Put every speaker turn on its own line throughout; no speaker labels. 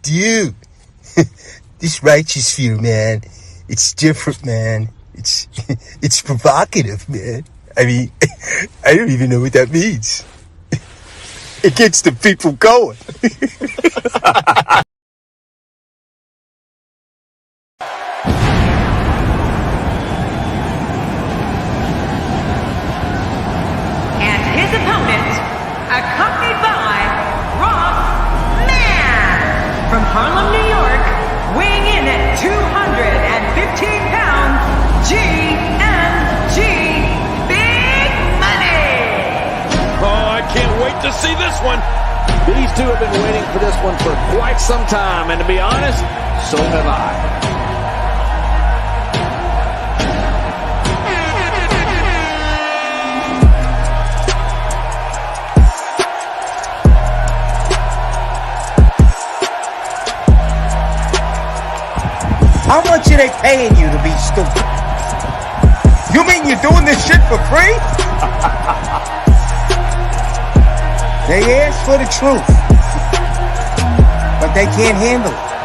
dude, this righteous fear, man, it's different, man. It's it's provocative, man. I mean, I don't even know what that means. It gets the people going.
And his opponent, accompanied by Ross Mann from Harlem, New York, weighing in at 215 pounds, GMG Big Money.
Oh, I can't wait to see this one. These two have been waiting for this one for quite some time, and to be honest, so have I.
How much are they paying you to be stupid? You mean you're doing this shit for free? They ask for the truth, but they can't handle it.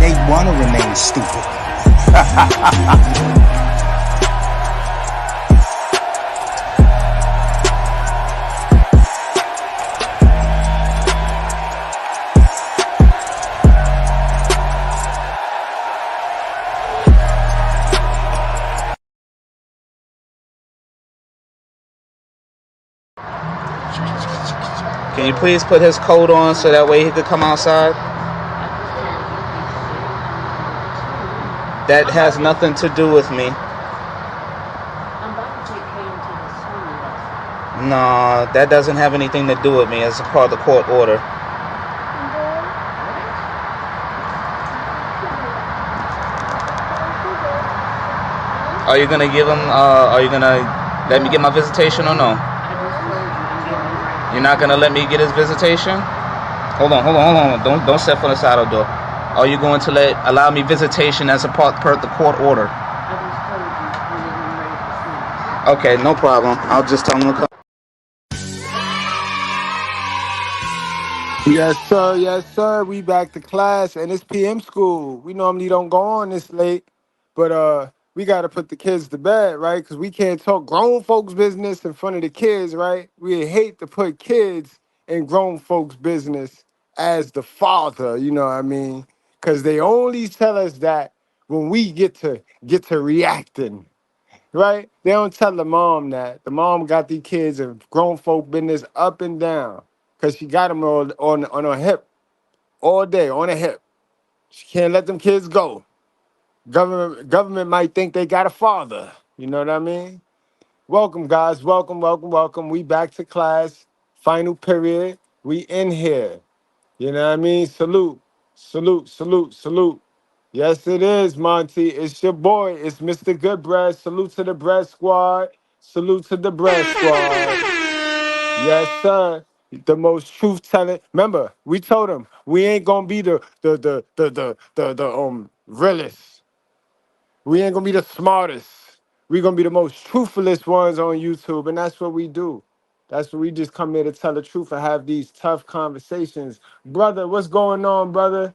They want to remain stupid.
Can you please put his coat on so that way he could come outside? That has nothing to do with me. No, that doesn't have anything to do with me. It's a part of the court order. Are you gonna give him? Are you gonna let me get my visitation or no? You're not gonna let me get his visitation? Hold on. Don't step on the side of the door. Are you going to allow me visitation as a part per the court order? Okay, no problem. I'll just tell him to come.
Yes, sir. We back to class, and it's PM school. We normally don't go on this late, but we got to put the kids to bed, right? Because we can't talk grown folks' business in front of the kids, right? We hate to put kids in grown folks' business as the father, you know what I mean? Because they only tell us that when we get to reacting, right? They don't tell the mom that. The mom got these kids in grown folk business up and down because she got them on her hip all day, on her hip. She can't let them kids go. Government might think they got a father. You know what I mean? Welcome, guys. Welcome. We back to class. Final period. We in here. You know what I mean? Salute. Yes, it is, Monty. It's your boy. It's Mr. Goodbread. Salute to the bread squad. Salute to the bread squad. Yes, sir. The most truth telling. Remember, we told him we ain't gonna be the realest. We ain't gonna be the smartest. We gonna be the most truthfulest ones on YouTube, and that's what we do. That's what we just come here to tell the truth and have these tough conversations. Brother, what's going on, brother?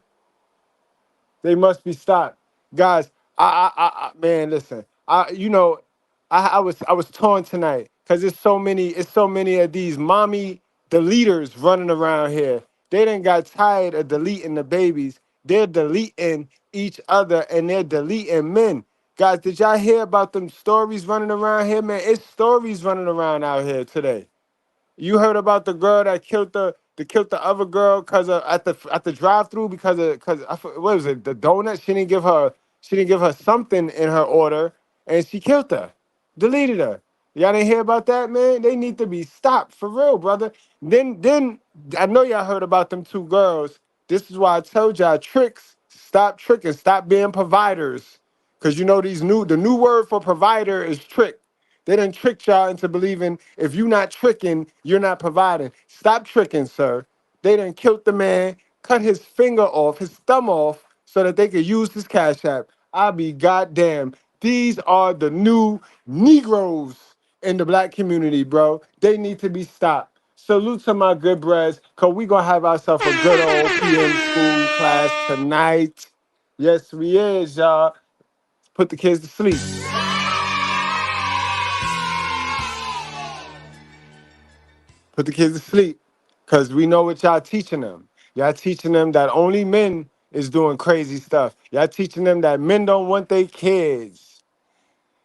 They must be stopped, guys. Man, listen. I was torn tonight because it's so many of these mommy deleters running around here. They done got tired of deleting the babies. They're deleting each other and they're deleting men. Guys, did y'all hear about them stories running around here, man? It's stories running around out here today. You heard about the girl that killed the other girl because at the drive through because what was it, the donut? She didn't give her something in her order and she killed her, deleted her. Y'all didn't hear about that, man? They need to be stopped for real, brother. Then I know y'all heard about them two girls. This is why I told y'all tricks. Stop tricking. Stop being providers. Cause you know the new word for provider is trick. They done tricked y'all into believing if you not tricking, you're not providing. Stop tricking, sir. They done killed the man, cut his finger off, his thumb off, so that they could use his cash app. I'll be goddamn. These are the new Negroes in the black community, bro. They need to be stopped. Salute to my good breads, because we going to have ourselves a good old PM school class tonight. Yes, we is, y'all. Put the kids to sleep. Put the kids to sleep, because we know what y'all teaching them. Y'all teaching them that only men is doing crazy stuff. Y'all teaching them that men don't want their kids.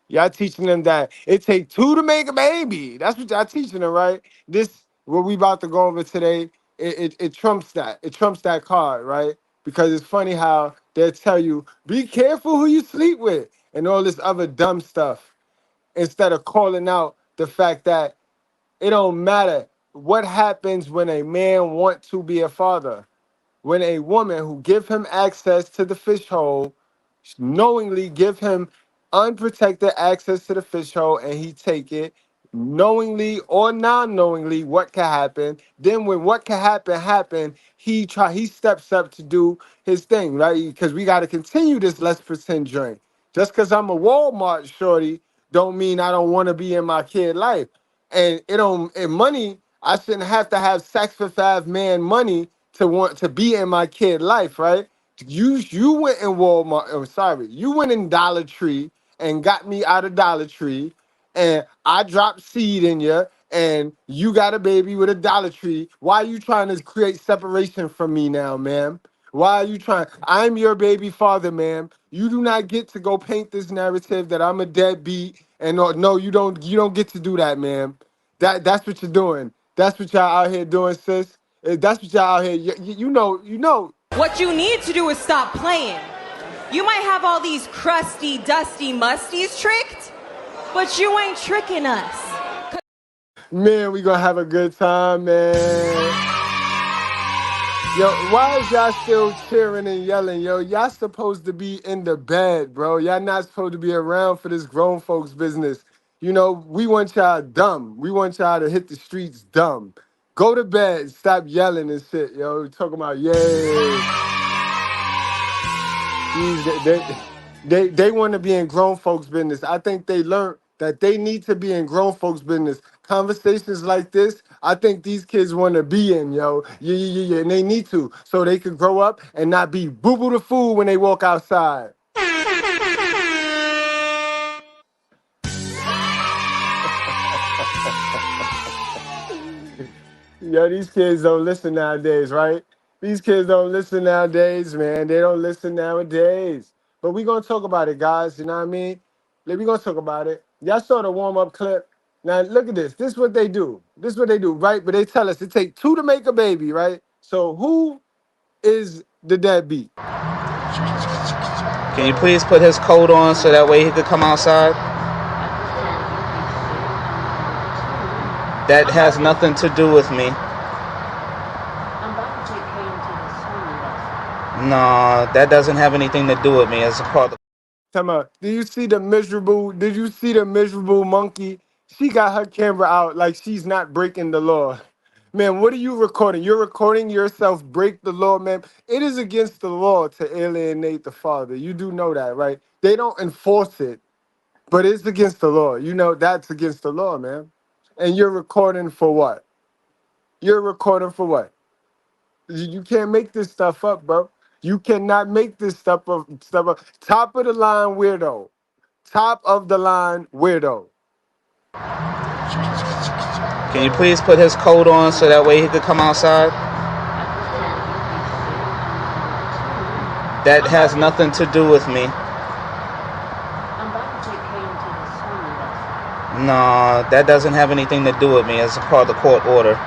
Y'all teaching them that it take two to make a baby. That's what y'all teaching them, right? This, what we about to go over today, it trumps that. It trumps that card, right? Because it's funny how they'll tell you, be careful who you sleep with and all this other dumb stuff, instead of calling out the fact that it don't matter what happens when a man want to be a father. When a woman who give him access to the fish hole, knowingly give him unprotected access to the fish hole, and he take it knowingly or non-knowingly, what can happen? Then when what can happen, he steps up to do his thing, right? Because we got to continue this let's pretend joint. Just because I'm a Walmart shorty don't mean I don't want to be in my kid life. And it don't, and money, I shouldn't have to have sex for 5 man money to want to be in my kid life, right? You went in Walmart, oh, sorry, you went in Dollar Tree and got me out of Dollar Tree, and I dropped seed in you, and you got a baby with a Dollar Tree. Why are you trying to create separation from me now, ma'am? Why are you trying? I'm your baby father, ma'am. You do not get to go paint this narrative that I'm a deadbeat, and no, you don't get to do that, ma'am. That's what you're doing. That's what y'all out here doing, sis. That's what y'all out here. You know.
What you need to do is stop playing. You might have all these crusty, dusty musties tricked, but you ain't tricking us.
Man, we gonna have a good time, man. Yo, why is y'all still cheering and yelling? Yo, y'all supposed to be in the bed, bro. Y'all not supposed to be around for this grown folks business. You know, we want y'all dumb. We want y'all to hit the streets dumb. Go to bed. Stop yelling and shit, yo. Talking about, yay. They want to be in grown folks' business. I think they learned that they need to be in grown folks' business. Conversations like this, I think these kids want to be in, yo. Yeah, and they need to, so they could grow up and not be boo-boo the fool when they walk outside. Yo, these kids don't listen nowadays, right? These kids don't listen nowadays, man. They don't listen nowadays. But we gonna talk about it, guys. You know what I mean? We gonna talk about it. Y'all saw the warm-up clip. Now look at this. This is what they do. This is what they do, right? But they tell us it takes two to make a baby, right? So who is the deadbeat?
Can you please put his coat on so that way he could come outside? That has nothing to do with me. No, that doesn't have anything to do with me. It's a part of.
Come on. Did you see the miserable? Did you see the miserable monkey? She got her camera out like she's not breaking the law. Man, what are you recording? You're recording yourself break the law, man. It is against the law to alienate the father. You do know that, right? They don't enforce it, but it's against the law. You know that's against the law, man. And you're recording for what? You're recording for what? You can't make this stuff up, bro. You cannot make this stuff up. Top of the line weirdo. Top of the line weirdo.
Can you please put his coat on so that way he could come outside? That has nothing to do with me. No, that doesn't have anything to do with me. It's a part of the court order.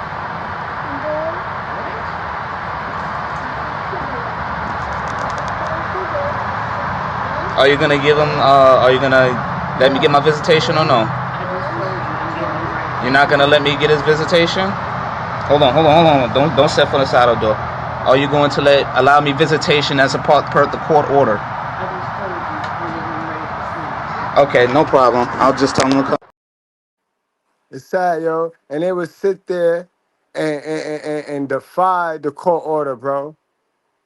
Are you gonna give him? Are you gonna let me get my visitation or no? You're not gonna let me get his visitation? Hold on. Don't step on the side of the door. Are you going to allow me visitation as a part per the court order? Okay, no problem. I'll just tell him to come.
It's sad, yo. And they would sit there and defy the court order, bro.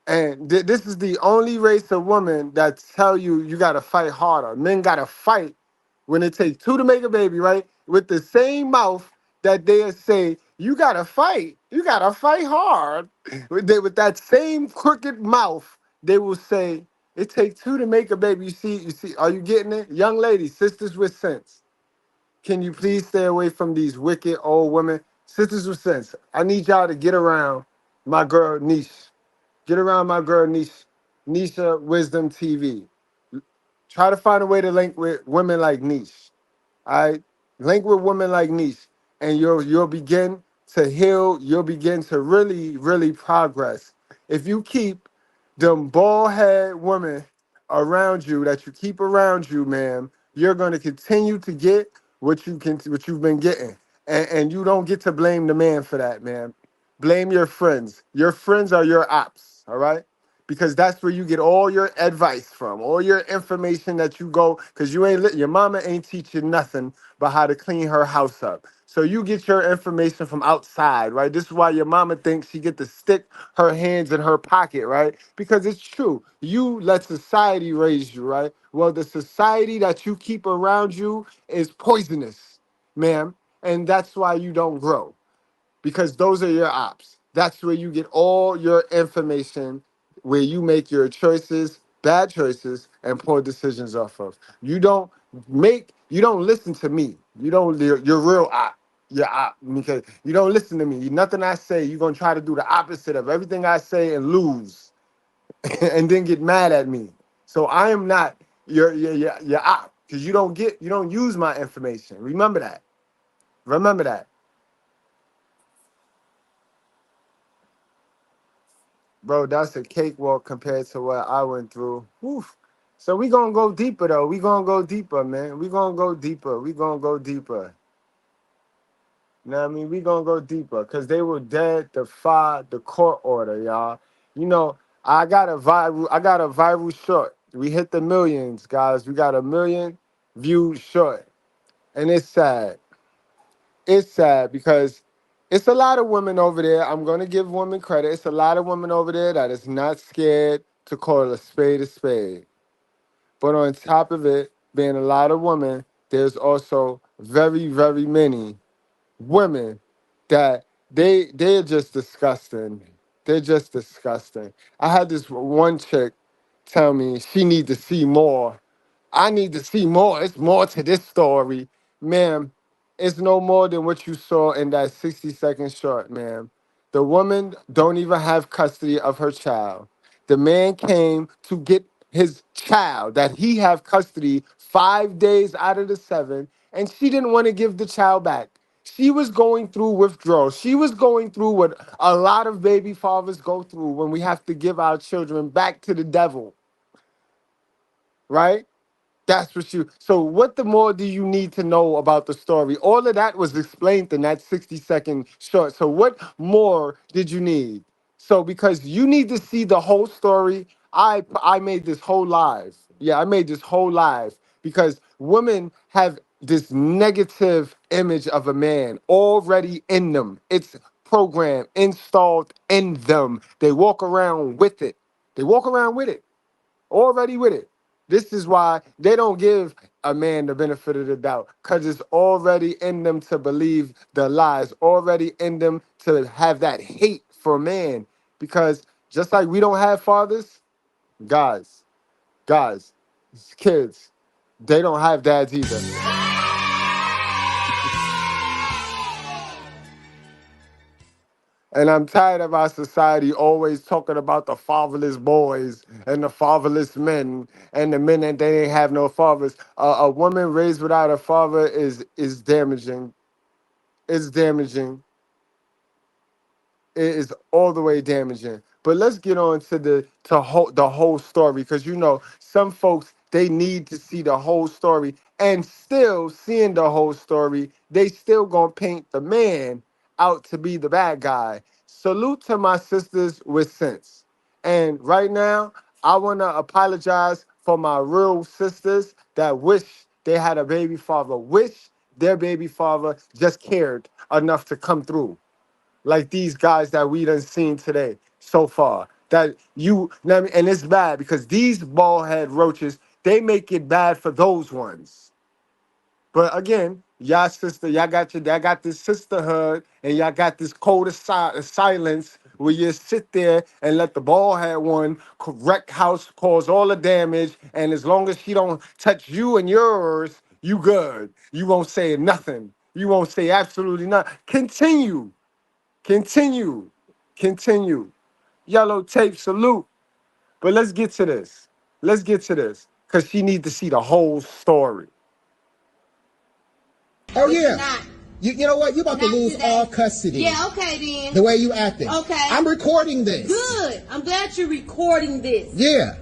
And this is the only race of women that tell you got to fight harder. Men got to fight when it takes two to make a baby, right? With the same mouth that they say You gotta fight. You gotta fight hard. With that same crooked mouth, they will say, "It takes two to make a baby." You see. Are you getting it, young ladies, sisters with sense? Can you please stay away from these wicked old women, sisters with sense? I need y'all to get around my girl niche. Get around my girl niche, Nisha Wisdom TV. Try to find a way to link with women like Niche. I link with women like Niche, and you'll begin to heal. You'll begin to really progress. If you keep them bald head women around you that you keep around you, ma'am, you're going to continue to get what you've been getting, and you don't get to blame the man for that, ma'am. Blame your friends. Your friends are your ops. All right, because that's where you get all your advice from, all your information that you go, because your mama ain't teaching nothing but how to clean her house up. So you get your information from outside, right? This is why your mama thinks she get to stick her hands in her pocket, right? Because it's true. You let society raise you, right? Well, the society that you keep around you is poisonous, ma'am, and that's why you don't grow, because those are your ops. That's where you get all your information, where you make your choices, bad choices, and poor decisions off of. You don't listen to me. You don't, your real op. Your op, because you don't listen to me. Nothing I say, you're gonna try to do the opposite of everything I say and lose, and then get mad at me. So I am not your op, because you don't use my information. Remember that. Remember that. Bro, that's a cakewalk compared to what I went through. Whew. So we gonna go deeper though. We gonna go deeper, man. We gonna go deeper. We gonna go deeper. You know what I mean? We gonna go deeper because they will dead defy the court order, y'all. You know, I got a viral short. We hit the millions, guys. We got a million views short. And it's sad. It's sad because it's a lot of women over there. I'm gonna give women credit. It's a lot of women over there that is not scared to call a spade a spade. But on top of it, being a lot of women, there's also very many women that they're just disgusting. They're just disgusting. I had this one chick tell me she need to see more. I need to see more. It's more to this story. Ma'am, it's no more than what you saw in that 60-second short, ma'am. The woman don't even have custody of her child. The man came to get his child that he have custody 5 days out of the 7, and she didn't want to give the child back. She was going through withdrawal. She was going through what a lot of baby fathers go through when we have to give our children back to the devil, right? That's what you. So, what the more do you need to know about the story? All of that was explained in that 60-second short. So, what more did you need? So, because you need to see the whole story, I made this whole live. Yeah, I made this whole live because women have this negative image of a man already in them. It's programmed, installed in them. They walk around with it. They walk around with it, already with it. This is why they don't give a man the benefit of the doubt, because it's already in them to believe the lies, already in them to have that hate for man. Because just like we don't have fathers, guys, guys, kids, they don't have dads either. And I'm tired of our society always talking about the fatherless boys and the fatherless men and the men that they ain't have no fathers. A woman raised without a father is damaging. It's damaging. It is all the way damaging. But let's get on to the whole story, because you know some folks, they need to see the whole story, and still seeing the whole story, they still gonna paint the man out to be the bad guy. Salute to my sisters with sense. And right now, I wanna apologize for my real sisters that wish they had a baby father, wish their baby father just cared enough to come through like these guys that we done seen today so far. That you, and it's bad because these bald head roaches, they make it bad for those ones. But again, y'all got this sisterhood, and y'all got this code of silence where you sit there and let the ball head one wreck house, cause all the damage, and as long as she don't touch you and yours, you good. You won't say nothing. You won't say absolutely nothing. Continue, continue. Yellow tape salute. But let's get to this. Let's get to this, because she needs to see the whole story.
Oh, yeah. You know what? You about to lose all custody.
Yeah, okay then.
The way you acting.
Okay.
I'm recording this.
Good. I'm glad you're recording this.
Yeah.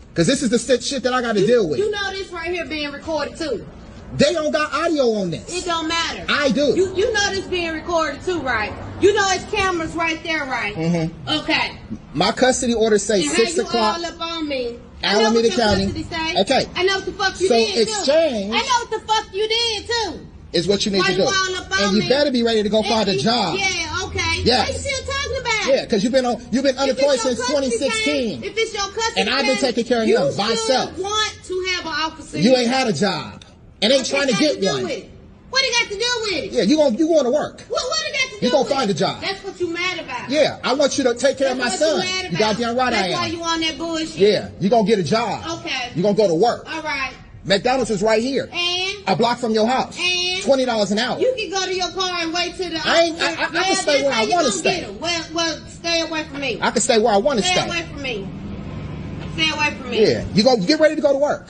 Because this is the shit that I got to deal with.
You know this right here being recorded too.
They don't got audio on this.
It don't matter.
I do.
You know this being recorded too, right? You know it's cameras right there, right?
Mm-hmm.
Okay.
My custody order say
and
6 o'clock.
All up on me.
Alameda County.
Okay. I know what the fuck you did too.
Exchange.
I know what the fuck you did too.
Is what you need to do. And you better be ready to go find a job.
Yeah, okay.
Yes.
Why you still talking about it?
Yeah, because you've been unemployed since 2016.
If it's your custody,
and I've been taking care of him myself.
You want to have an officer.
You ain't had a job. And ain't trying to get one.
What it got to do with it?
Yeah, you going to work.
What it got to do
you gonna find a job.
That's what you mad about.
Yeah, I want you to take care of my son. You goddamn right I am.
That's why you on that bullshit.
Yeah, you gonna get a job.
Okay.
You gonna go to work.
All right.
McDonald's is right here.
And?
A block from your house.
And?
$20 an hour.
You can go to your car and wait till the...
I can stay where I want to stay.
Well, stay away from me.
I can stay where I want to stay.
Stay away from me. Stay away from me.
Yeah, you go get ready to go to work.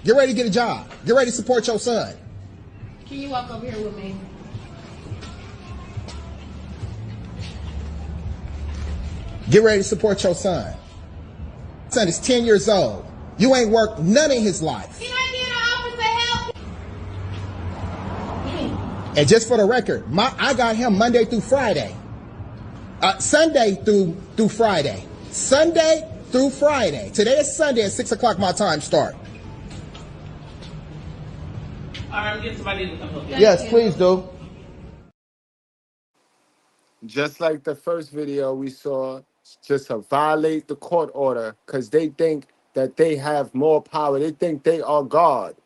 Get ready to get a job. Get ready to support your son.
Can you walk over here with me?
Get ready to support your son. Son is 10 years old. You ain't worked none of his life.
Can I get an officer help?
And just for the record, I got him Monday through Friday. Sunday through Friday. Sunday through Friday. Today is Sunday at 6 o'clock my time start.
All right, I'm getting somebody to come help you.
Yes, please do.
Just like the first video we saw, just to violate the court order because they think that they have more power. They think they are God.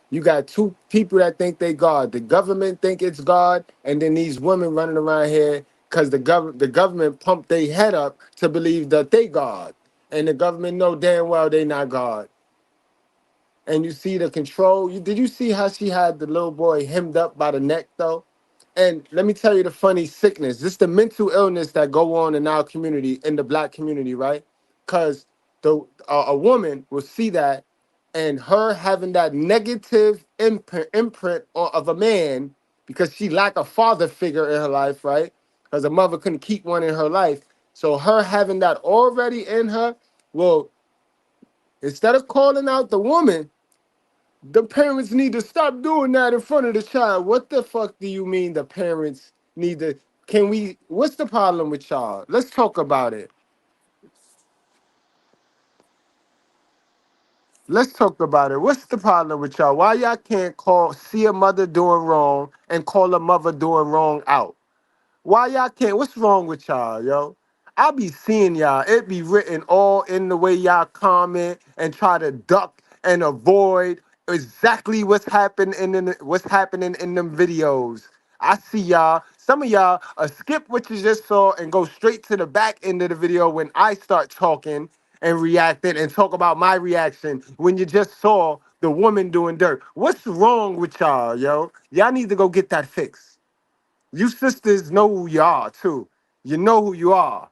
You got two people that think they God. The government think it's God, and then these women running around here because the government pumped their head up to believe that they God. And the government know damn well they not God. And you see the control. Did you see how she had the little boy hemmed up by the neck, though? And let me tell you the funny sickness. This is the mental illness that go on in our community, in the black community, right? Because a woman will see that, and her having that negative imprint of a man because she lacked a father figure in her life, right? Because a mother couldn't keep one in her life. So her having that already in her will, instead of calling out the woman, the parents need to stop doing that in front of the child. What the fuck do you mean the parents need to? What's the problem with y'all? Let's talk about it. Let's talk about it. What's the problem with y'all? Why y'all can't see a mother doing wrong and call a mother doing wrong out? Why y'all can't? What's wrong with y'all, yo? I be seeing y'all. It be written all in the way y'all comment and try to duck and avoid exactly what's happening in them videos. I see y'all. Some of y'all skip what you just saw and go straight to the back end of the video when I start talking and reacting and talk about my reaction when you just saw the woman doing dirt. What's wrong with y'all, yo? Y'all need to go get that fixed. You sisters know who you are, too. You know who you are.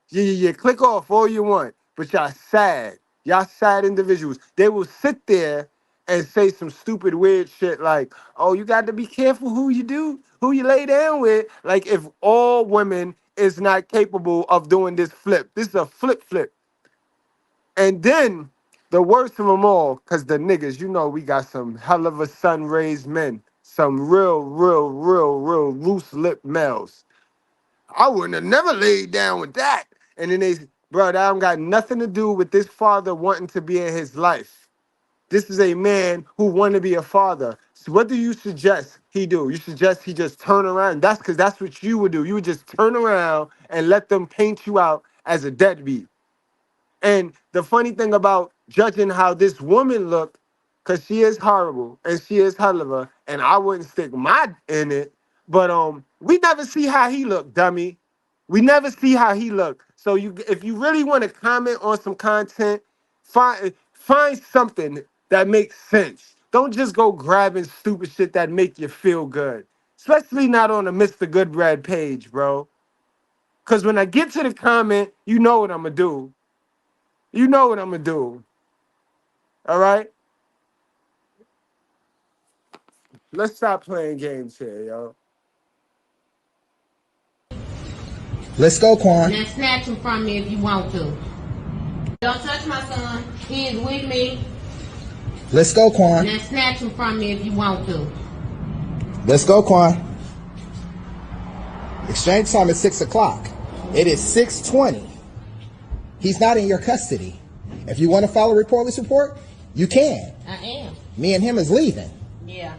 Yeah. Click off all you want, but y'all sad. Y'all sad individuals. They will sit there and say some stupid, weird shit like, oh, you got to be careful who you lay down with. Like if all women is not capable of doing this flip. This is a flip. And then the worst of them all, because the niggas, you know, we got some hell of a sun-raised men. Some real loose-lipped males. I wouldn't have never laid down with that. And then bro, that don't got nothing to do with this father wanting to be in his life. This is a man who want to be a father. So what do you suggest he do? You suggest he just turn around? That's because that's what you would do. You would just turn around and let them paint you out as a deadbeat. And the funny thing about judging how this woman looked, because she is horrible and she is hell of a, and I wouldn't stick my in it. But we never see how he look, dummy. We never see how he look. So if you really want to comment on some content, find something that makes sense. Don't just go grabbing stupid shit that make you feel good. Especially not on the Mr. Goodbread page, bro. Because when I get to the comment, you know what I'm going to do. You know what I'm going to do. All right? Let's stop playing games here, yo.
Let's go, Quan.
Now snatch him from me if you want to. Don't touch my son. He is with me.
Let's go, Quan.
Now snatch him from me if you want to.
Let's go, Quan. Exchange time is 6 o'clock. It is 6:20. He's not in your custody. If you want to file a police report, you can.
I am.
Me and him is leaving.
Yeah.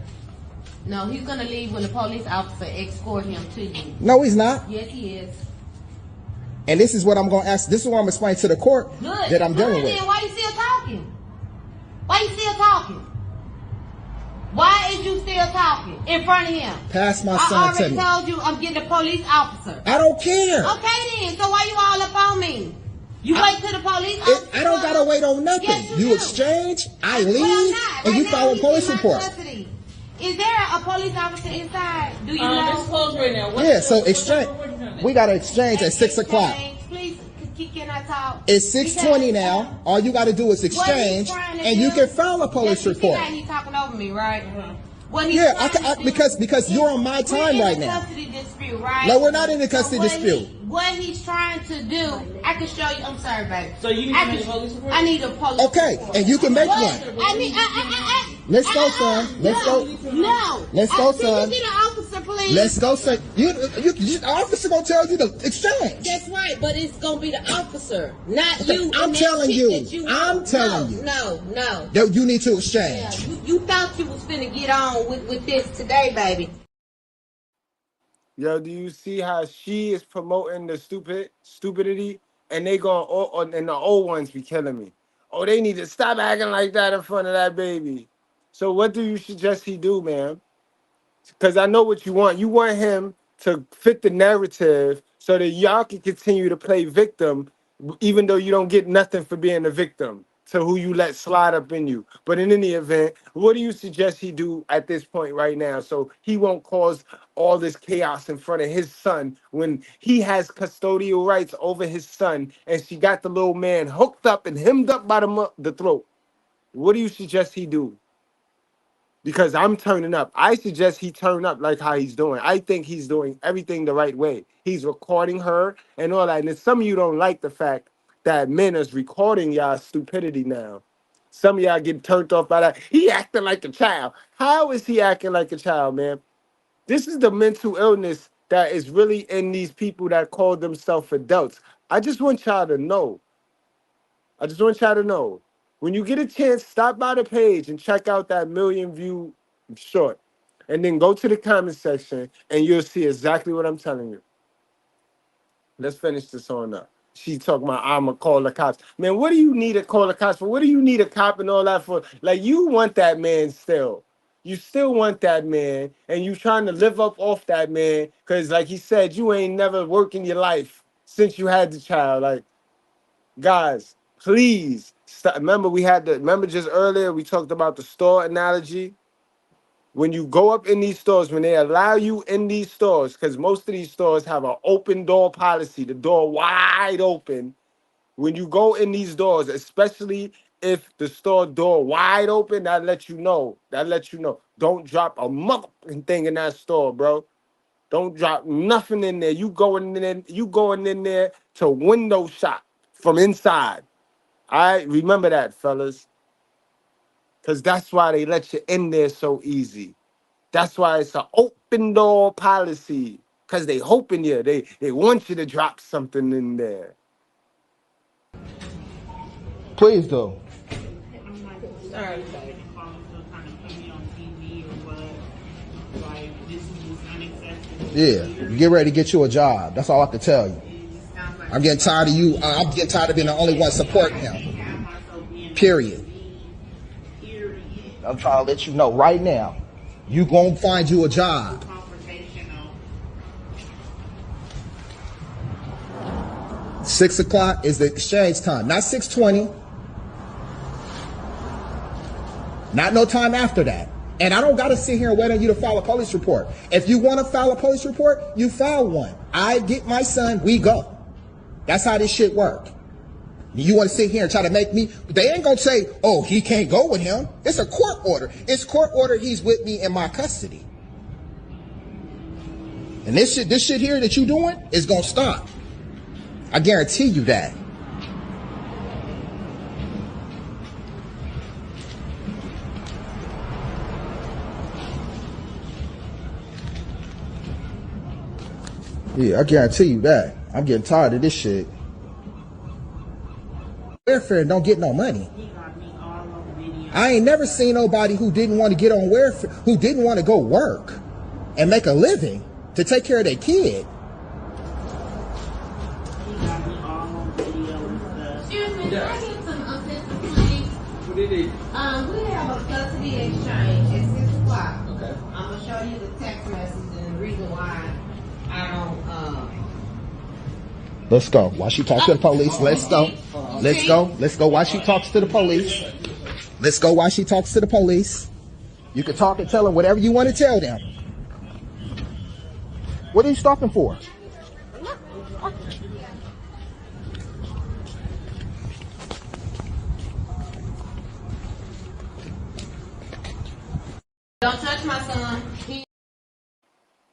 No, he's gonna leave when the police officer escort him to you.
No, he's not.
Yes, he is.
And this is what I'm going to ask. This is what I'm explaining to the court that I'm dealing with.
Then why you still talking? Why you still talking? Why is you still talking in front of him?
Pass my son to me.
I already told you I'm getting a police officer.
I don't care.
Okay then, so why you all up on me? You wait till the police officer.
I don't got to wait on nothing.
Yes,
you
do.
exchange, I
Well,
leave,
not.
and you
now
file a
he's
police
in my
report.
custody. Is there a police officer inside? Do you know?
It's closed right now.
Yeah, so exchange. We got to exchange at 6 o'clock.
Please, can I talk?
It's 6:20 now. All you got to do is exchange, and you can file a police report.
He's talking over me, right?
Yeah, because you're on my time right now.
Custody dispute, right?
No, we're not in the custody dispute.
What he's trying to do, I can show you. I'm sorry, baby.
So you need to make a police report?
I need a police
Okay,
report.
and you can make one.
I need.
Let's go, son. Let's go.
No.
Let's go, son.
Can you see the officer, please?
Let's go, son. The officer gonna tell you to exchange.
That's right, but it's gonna be the officer, not you.
I'm telling you. I'm telling you.
No.
That you need to exchange.
Yeah, you thought you was finna get on with this today, baby.
Yo, do you see how she is promoting the stupidity? And they going, and the old ones be killing me. Oh, they need to stop acting like that in front of that baby. So what do you suggest he do, man? Because I know what you want. You want him to fit the narrative so that y'all can continue to play victim, even though you don't get nothing for being a victim to who you let slide up in you. But in any event, what do you suggest he do at this point right now so he won't cause all this chaos in front of his son when he has custodial rights over his son and she got the little man hooked up and hemmed up by the throat? What do you suggest he do? Because I'm turning up. I suggest he turn up like how he's doing. I think he's doing everything the right way. He's recording her and all that. And some of you don't like the fact that men is recording y'all stupidity now. Some of y'all get turned off by that. He acting like a child. How is he acting like a child, man? This is the mental illness that is really in these people that call themselves adults. I just want y'all to know. When you get a chance, stop by the page and check out that 1 million view short. And then go to the comment section and you'll see exactly what I'm telling you. Let's finish this on up. She talking about, I'ma call the cops. Man, what do you need to call the cops for? What do you need a cop and all that for? Like, you want that man still. You still want that man, and you trying to live up off that man, because like he said, you ain't never worked in your life since you had the child. Like, guys, please stop. Remember just earlier we talked about the store analogy? When you go up in these stores, when they allow you in these stores, because most of these stores have an open door policy, the door wide open. When you go in these doors, especially if the store door wide open, that lets you know. Don't drop a motherfucking thing in that store, bro. Don't drop nothing in there. You going in there to window shop from inside. All right, remember that, fellas. Because that's why they let you in there so easy. That's why it's an open door policy. Because they hoping you. They want you to drop something in there.
Please do.
Sorry.
Yeah, get ready to get you a job. That's all I can tell you. I'm getting tired of you. I'm getting tired of being the only one supporting him. Period. I'm trying to let you know right now. You gonna find you a job.
Confrontational.
6 o'clock is the exchange time, not 6:20. Not no time after that. And I don't got to sit here and wait on you to file a police report. If you want to file a police report, you file one. I get my son, we go. That's how this shit work. You want to sit here and try to make me, they ain't going to say, oh, he can't go with him. It's a court order. It's court order. He's with me in my custody. And this shit here that you doing is going to stop. I guarantee you that. Yeah, I guarantee you that. I'm getting tired of this shit. Welfare and don't get no money. I ain't never seen nobody who didn't want to get on welfare, who didn't want to go work and make a living to take care of their kid.
Excuse me, can I get some assistance, please?
What do you need?
We have a custody exchange at 6 o'clock.
Okay.
I'm gonna show you the text message and the reason why I don't,
Let's go. While she talks to the police, let's go. Let's go. Let's go while she talks to the police. Let's go while she talks to the police. You can talk and tell them whatever you want to tell them. What are you stopping for?
don't touch my son.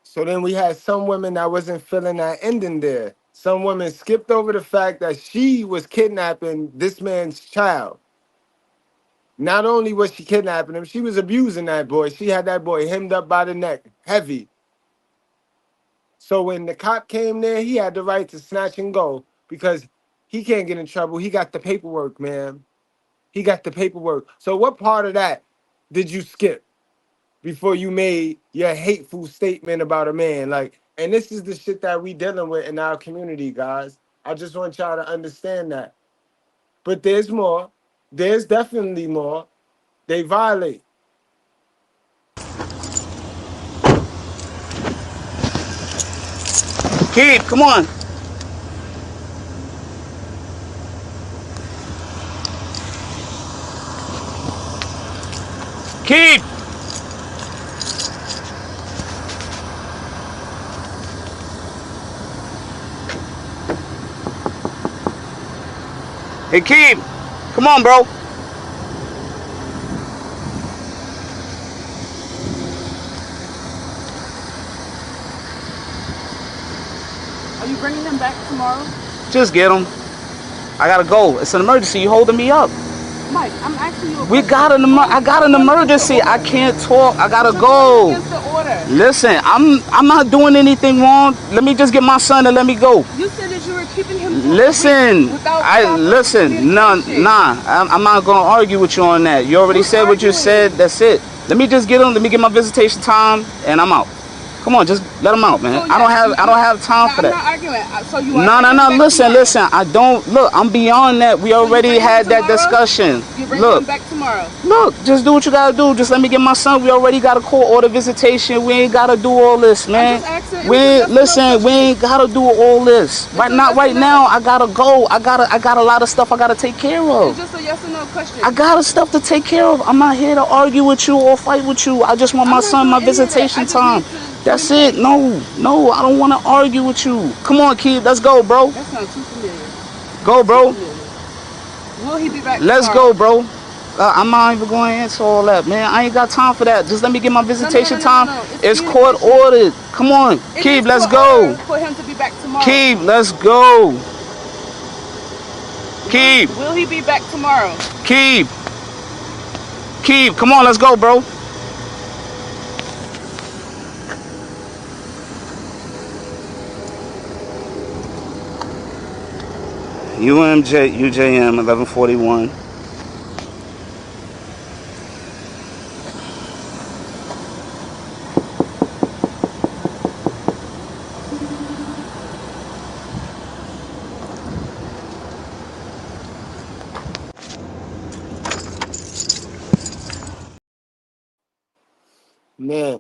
So then we had some women that wasn't feeling that ending there. Some women skipped over the fact that she was kidnapping this man's child. Not only was she kidnapping him, she was abusing that boy. She had that boy hemmed up by the neck, heavy. So when the cop came there, he had the right to snatch and go because he can't get in trouble. He got the paperwork, man. He got the paperwork. So what part of that did you skip before you made your hateful statement about a man? Like, and this is the shit that we dealing with in our community, guys. I just want y'all to understand that. But there's more. There's definitely more. They violate.
Keep, come on. Keep. Hey, Keep. Come on, bro.
Are you bringing him back tomorrow?
Just get him. I gotta go. It's an emergency. You holding me up.
Mike, I'm asking you a
We
question.
got I got an emergency. I can't talk. I gotta go.
Against the order.
Listen, I'm not doing anything wrong. Let me just get my son and let me go.
You said that you were keeping him
Listen,
without
I'm not gonna argue with you on that. You already said what you said. That's it. Let me just get him. Let me get my visitation time, and I'm out. Come on, just let him out, man.
So,
I don't have time for that.
I'm not arguing. So you
No. Listen. I don't look. I'm beyond that. We already had that discussion.
You bring
Look,
him back tomorrow.
look. Just do what you gotta do. Just let me get my son. We already got a court order visitation. We ain't gotta do all this, man. We ain't gotta do all this. Right now. I gotta go. I got a lot of stuff I gotta take care of.
It's just a yes or no question.
I got stuff to take care of. I'm not here to argue with you or fight with you. I just want my son my visitation time. That's it. No, I don't want to argue with you. Come on, kid. Let's go, bro.
That sounds too familiar.
Go, bro.
Will he be back
Let's
tomorrow?
go, bro. I'm not even going to answer all that, man. I ain't got time for that. Just let me get my visitation time.
No.
It's court ordered. Come on, Keeb, let's go.
For him to be back tomorrow.
Keeb, let's go. Keeb.
Will he be back tomorrow?
Keeb, come on, let's go, bro. UJM 1141.
Man,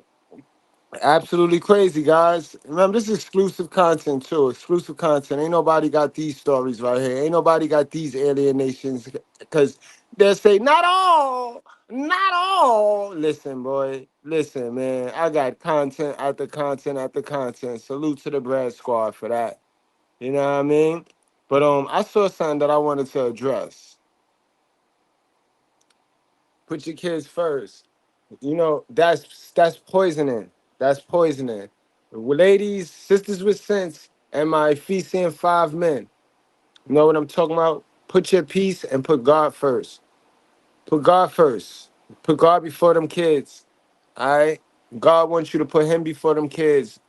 absolutely crazy, guys. Remember, this is exclusive content, too. Exclusive content. Ain't nobody got these stories right here. Ain't nobody got these alienations. Because they'll say, not all. Not all. Listen, boy. Listen, man. I got content after content after content. Salute to the Bread Squad for that. You know what I mean? But I saw something that I wanted to address. Put your kids first. You know, that's poisoning. That's poisoning. Ladies, sisters with sense, and my feasting 5 men. You know what I'm talking about? Put your peace and put God first. Put God first. Put God before them kids. All right? God wants you to put him before them kids.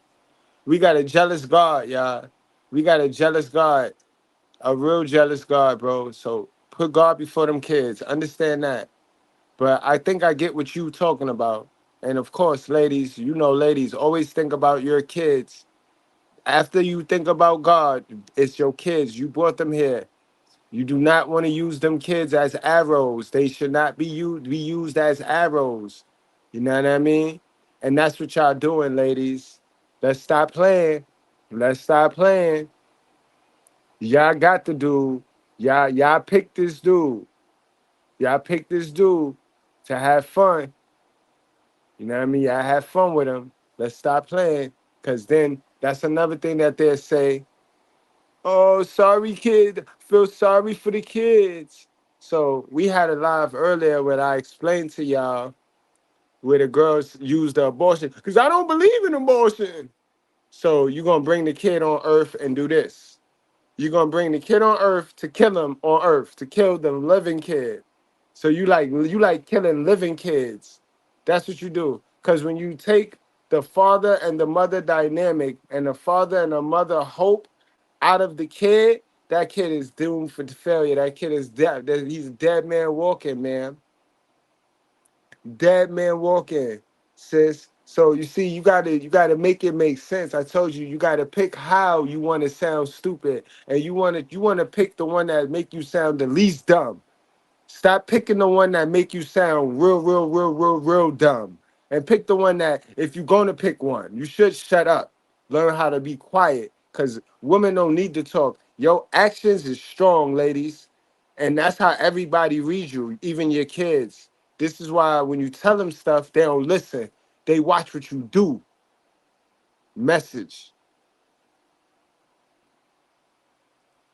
We got a jealous God, y'all. We got a jealous God. A real jealous God, bro. So put God before them kids. Understand that. But I think I get what you talking about. And of course, ladies, you know, ladies, always think about your kids. After you think about God, it's your kids. You brought them here. You do not want to use them kids as arrows. They should not be used as arrows. You know what I mean? And that's what y'all doing, ladies. Let's stop playing. Let's stop playing. Y'all got the dude. Y'all picked this dude. Y'all picked this dude to have fun. You know what I mean? Y'all have fun with him. Let's stop playing. Because then that's another thing that they'll say. Oh, sorry, kid. Feel sorry for the kids. So we had a live earlier where I explained to y'all where the girls use the abortion. Because I don't believe in abortion. So you're going to bring the kid on earth and do this. You're going to bring the kid on earth to kill him on earth, to kill the living kid. So you like killing living kids. That's what you do. Because when you take the father and the mother dynamic and the father and the mother hope out of the kid, that kid is doomed for failure. That kid is dead. He's a dead man walking, man. Dead man walking, sis. So you see, you gotta make it make sense. I told you, you gotta pick how you want to sound stupid, and you wanna pick the one that make you sound the least dumb. Stop picking the one that make you sound real dumb. And pick the one that, if you're going to pick one, you should shut up. Learn how to be quiet, because women don't need to talk. Your actions is strong, ladies. And that's how everybody reads you, even your kids. This is why when you tell them stuff, they don't listen. They watch what you do. Message.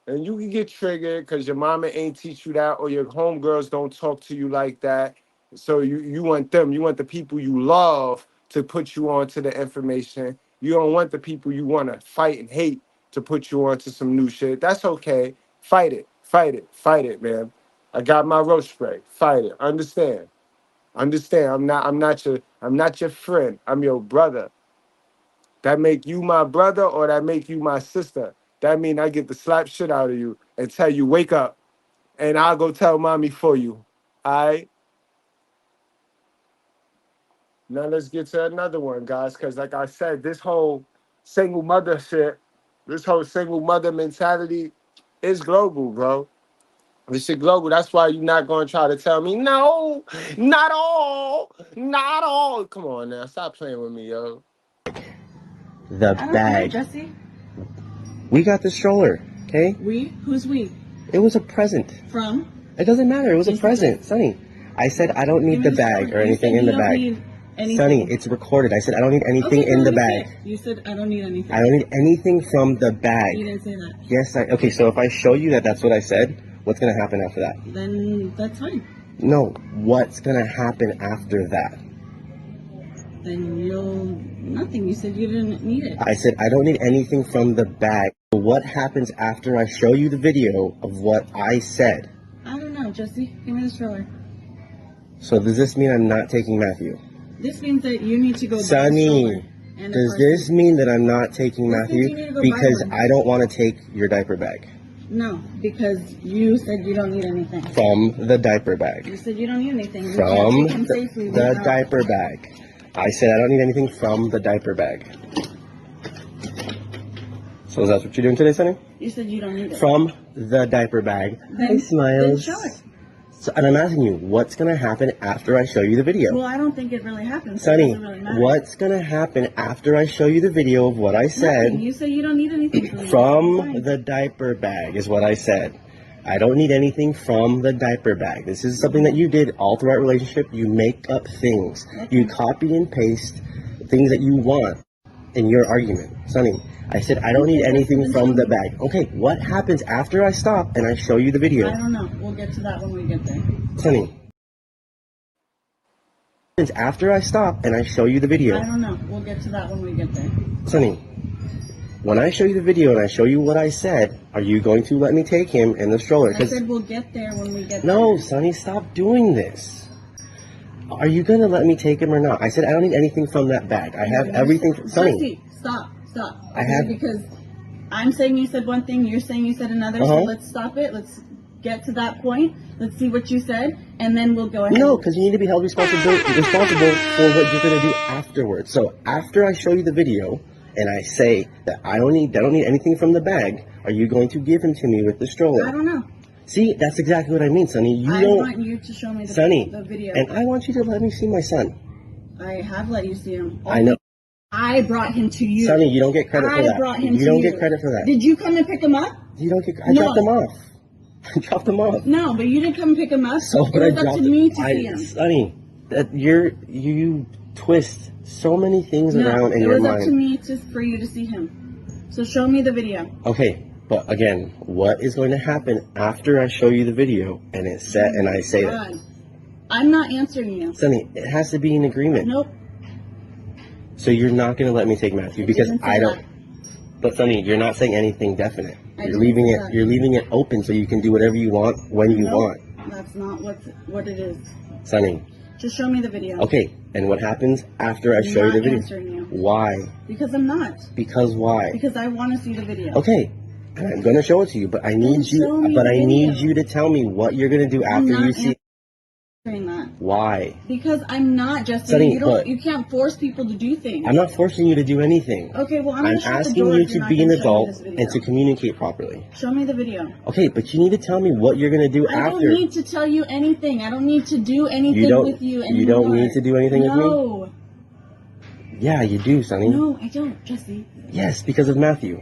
And you can get triggered because your mama ain't teach you that, or your homegirls don't talk to you like that. So you want them, you want the people you love to put you on to the information. You don't want the people you want to fight and hate to put you on to some new shit. That's okay. Fight it, fight it, fight it, man. I got my roach spray. Fight it. Understand. Understand. I'm not your friend. I'm your brother. That make you my brother or that make you my sister. That mean I get to slap shit out of you and tell you, wake up. And I'll go tell mommy for you. All right? Now let's get to another one, guys. Because like I said, this whole single mother shit, this whole single mother mentality is global, bro. This shit global. That's why you're not going to try to tell me, no, not all. Not all. Come on now. Stop playing with me, yo.
The bag.
Jesse.
We got the stroller, okay?
We? Who's we?
It was a present.
From?
It doesn't matter. It was a present. Sonny, I said I don't need the bag or anything in the bag. Sonny, it's recorded. I said I don't need anything in the bag.
You said I don't need anything.
I don't need anything from the bag.
You didn't say that.
Yes, okay, so if I show you that that's what I said, what's going to happen after that?
Then that's fine.
No, what's going to happen after that?
Then nothing. You said you didn't need it.
I said I don't need anything from the bag. What happens after I show you the video of what I said?
I don't know, Jesse. Give me the stroller.
So does this mean I'm not taking Matthew?
This means that you need to go
Sonny, does this mean that I'm not taking Matthew because I don't want to take your diaper bag?
No, because you said you don't need anything.
From the diaper bag.
You said you don't need anything.
From the diaper bag. I said I don't need anything from the diaper bag. So that's what you're doing today, Sonny?
You said you don't need it.
From the diaper bag.
Then,
Hey, Smiles.
Then show it.
So, and I'm asking you, what's going to happen after I show you the video?
Well, I don't think it really happens.
Sonny,
so it doesn't really matter.
what's going to happen after I show you the video of what I said?
Nothing. You say you don't need anything from me.
From the diaper bag is what I said. I don't need anything from the diaper bag. This is something that you did all throughout relationship. You make up things.
Okay.
You copy and paste things that you want in your argument. Sonny, I said I don't need anything from the bag. Okay, what happens after I stop and I show you the video?
I don't know. We'll get to that when we get there.
Sonny, what happens after I stop and I show you the video?
I don't know. We'll get to that when we get there.
Sonny, when I show you the video and I show you what I said, are you going to let me take him in the stroller?
I said we'll get there when we get
No,
there.
Sonny, stop doing this. Are you going to let me take him or not? I said I don't need anything from that bag. I have everything. Sonny.
Jesse, stop.
I have-
Because I'm saying you said one thing, you're saying you said another, so let's stop it. Let's get to that point. Let's see what you said, and then we'll go ahead.
No, because you need to be held responsible for what you're going to do afterwards. So after I show you the video and I say that I don't need anything from the bag, are you going to give him to me with the stroller?
I don't know.
See, that's exactly what I mean, Sonny.
I want you to show me the video.
And I want you to let me see my son.
I have let you see him.
I know.
I brought him to you.
Sonny, you don't get credit for that.
I brought him
you
to
don't
you.
get credit for that.
Did you come and pick him up?
You don't get. I dropped him off. I dropped him off.
No, but you didn't come and pick him up.
So
it was up to me to see him.
Sonny, that you twist so many things around in your mind.
It was up to me for you to see him. So show me the video.
Okay, but again, what is going to happen after I show you the video and it's set and I say that?
I'm not answering you.
Sonny, it has to be an agreement.
Nope.
So you're not going to let me take Matthew because I don't. But Sonny, you're not saying anything definite. You're leaving it open so you can do whatever you want when you want.
That's not what it is.
Sonny.
Just show me the video.
Okay, and what happens after I show you the video?
Answering you.
Why?
Because I'm not.
Because why?
Because I want to see the video.
Okay, and I'm gonna show it to you, but I need you to tell me what you're gonna do after you see.
That.
Why?
Because I'm not, Justin.
Sonny,
you can't force people to do things.
I'm not forcing you to do anything.
Okay, well,
I'm asking you to be an adult and to communicate properly.
Show me the video.
Okay, but you need to tell me what you're gonna do after.
I don't need to tell you anything. I don't need to do anything with you anymore.
You don't need to do anything with me?
No.
Yeah, you do, Sonny.
No, I don't, Jesse.
Yes, because of Matthew.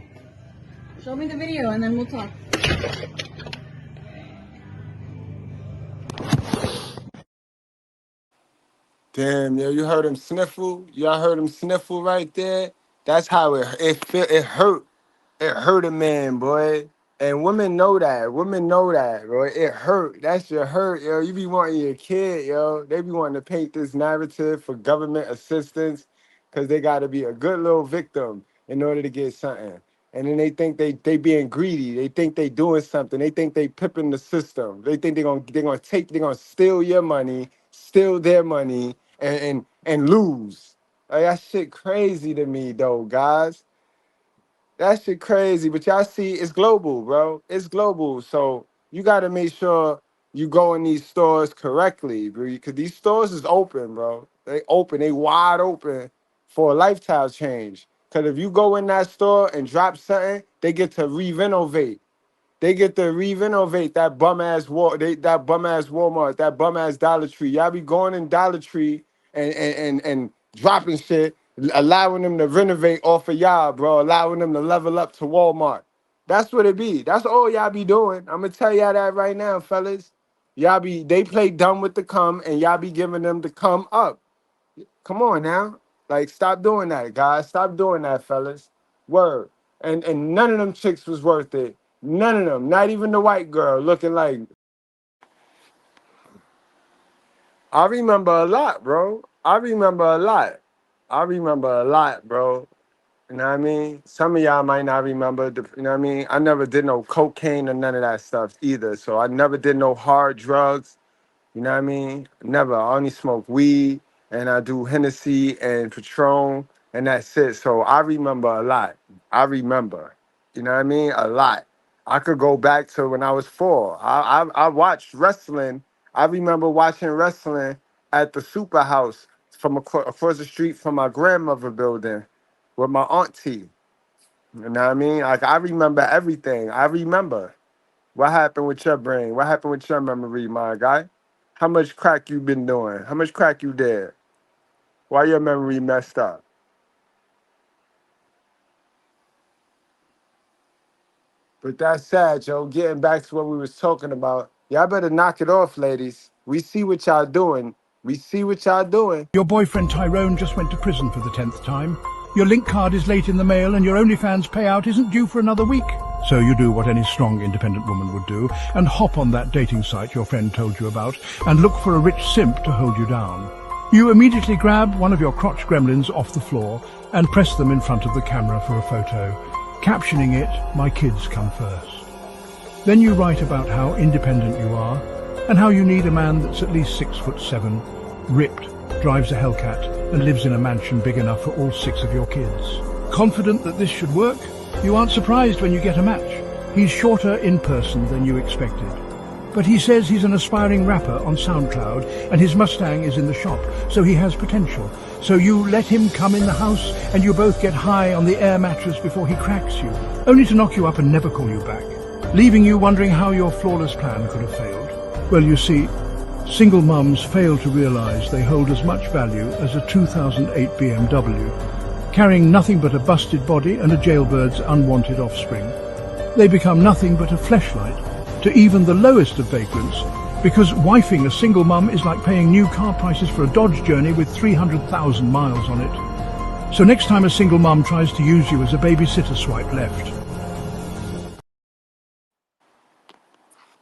Show me the video and then we'll talk.
Damn, yo, you heard him sniffle? Y'all heard him sniffle right there? That's how it hurt. It hurt a man, boy. And women know that. Women know that, bro. It hurt. That shit hurt, yo. You be wanting your kid, yo. They be wanting to paint this narrative for government assistance because they got to be a good little victim in order to get something. And then they think they being greedy. They think they doing something. They think they pipping the system. They think they're gonna steal your money, steal their money, and lose. Like, that shit crazy to me though, guys. That shit crazy. But y'all see, it's global, bro. It's global. So you gotta make sure you go in these stores correctly, bro. Because these stores is open, bro. They open, they wide open for a lifestyle change. Because if you go in that store and drop something, they get to re-renovate. They get to re-renovate that bum-ass Walmart, that bum-ass Dollar Tree. Y'all be going in Dollar Tree and dropping shit, allowing them to renovate off of y'all, bro, allowing them to level up to Walmart. That's what it be. That's all y'all be doing. I'm going to tell y'all that right now, fellas. They play dumb with the come, and y'all be giving them the come up. Come on now. Like, stop doing that, guys. Stop doing that, fellas. Word. And none of them chicks was worth it. None of them. Not even the white girl looking like. I remember a lot, bro. I remember a lot, bro. You know what I mean? Some of y'all might not remember, you know what I mean? I never did no cocaine or none of that stuff either. So I never did no hard drugs. You know what I mean? Never. I only smoke weed and I do Hennessy and Patron and that's it. So I remember a lot. I remember. You know what I mean? A lot. I could go back to when I was 4. I watched wrestling. I remember watching wrestling at the Super House from across the street from my grandmother building with my auntie. You know what I mean? Like, I remember everything. I remember. What happened with your brain? What happened with your memory, my guy? How much crack you been doing? How much crack you did? Why your memory messed up? But that's sad, Joe. Getting back to what we was talking about. Y'all better knock it off, ladies. We see what y'all doing. We see what y'all doing.
Your boyfriend Tyrone just went to prison for the 10th time. Your link card is late in the mail and your OnlyFans payout isn't due for another week. So you do what any strong, independent woman would do and hop on that dating site your friend told you about and look for a rich simp to hold you down. You immediately grab one of your crotch gremlins off the floor and press them in front of the camera for a photo, captioning it, "My kids come first." Then you write about how independent you are and how you need a man that's at least 6'7", ripped, drives a Hellcat and lives in a mansion big enough for all 6 of your kids. Confident that this should work, you aren't surprised when you get a match. He's shorter in person than you expected. But he says he's an aspiring rapper on SoundCloud and his Mustang is in the shop, so he has potential. So you let him come in the house and you both get high on the air mattress before he cracks you, only to knock you up and never call you back, leaving you wondering how your flawless plan could have failed. Well, you see, single mums fail to realize they hold as much value as a 2008 BMW, carrying nothing but a busted body and a jailbird's unwanted offspring. They become nothing but a fleshlight to even the lowest of vagrants, because wifing a single mum is like paying new car prices for a Dodge Journey with 300,000 miles on it. So next time a single mum tries to use you as a babysitter, swipe left.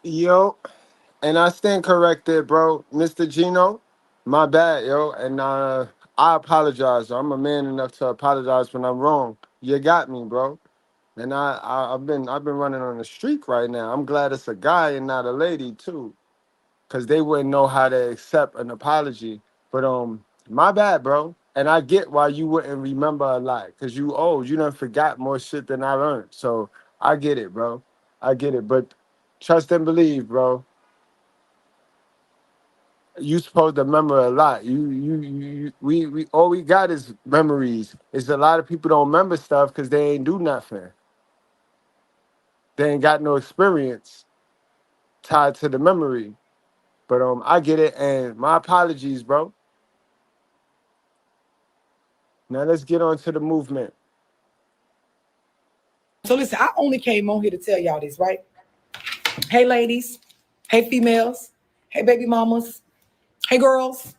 Yo, and I stand corrected, bro. Mr. Gino, my bad, yo. And I apologize. I'm a man enough to apologize when I'm wrong. You got me, bro. And I've been running on a streak right now. I'm glad it's a guy and not a lady too, because they wouldn't know how to accept an apology. But my bad, bro. And I get why you wouldn't remember a lot, because you old. You done forgot more shit than I learned. So I get it, bro. I get it. But trust and believe, bro. You supposed to remember a lot. We all we got is memories. It's a lot of people don't remember stuff because they ain't do nothing. They ain't got no experience tied to the memory. But I get it, and my apologies, bro. Now let's get on to the movement.
So listen, I only came on here to tell y'all this, right? Hey ladies, hey females, hey baby mamas, hey girls,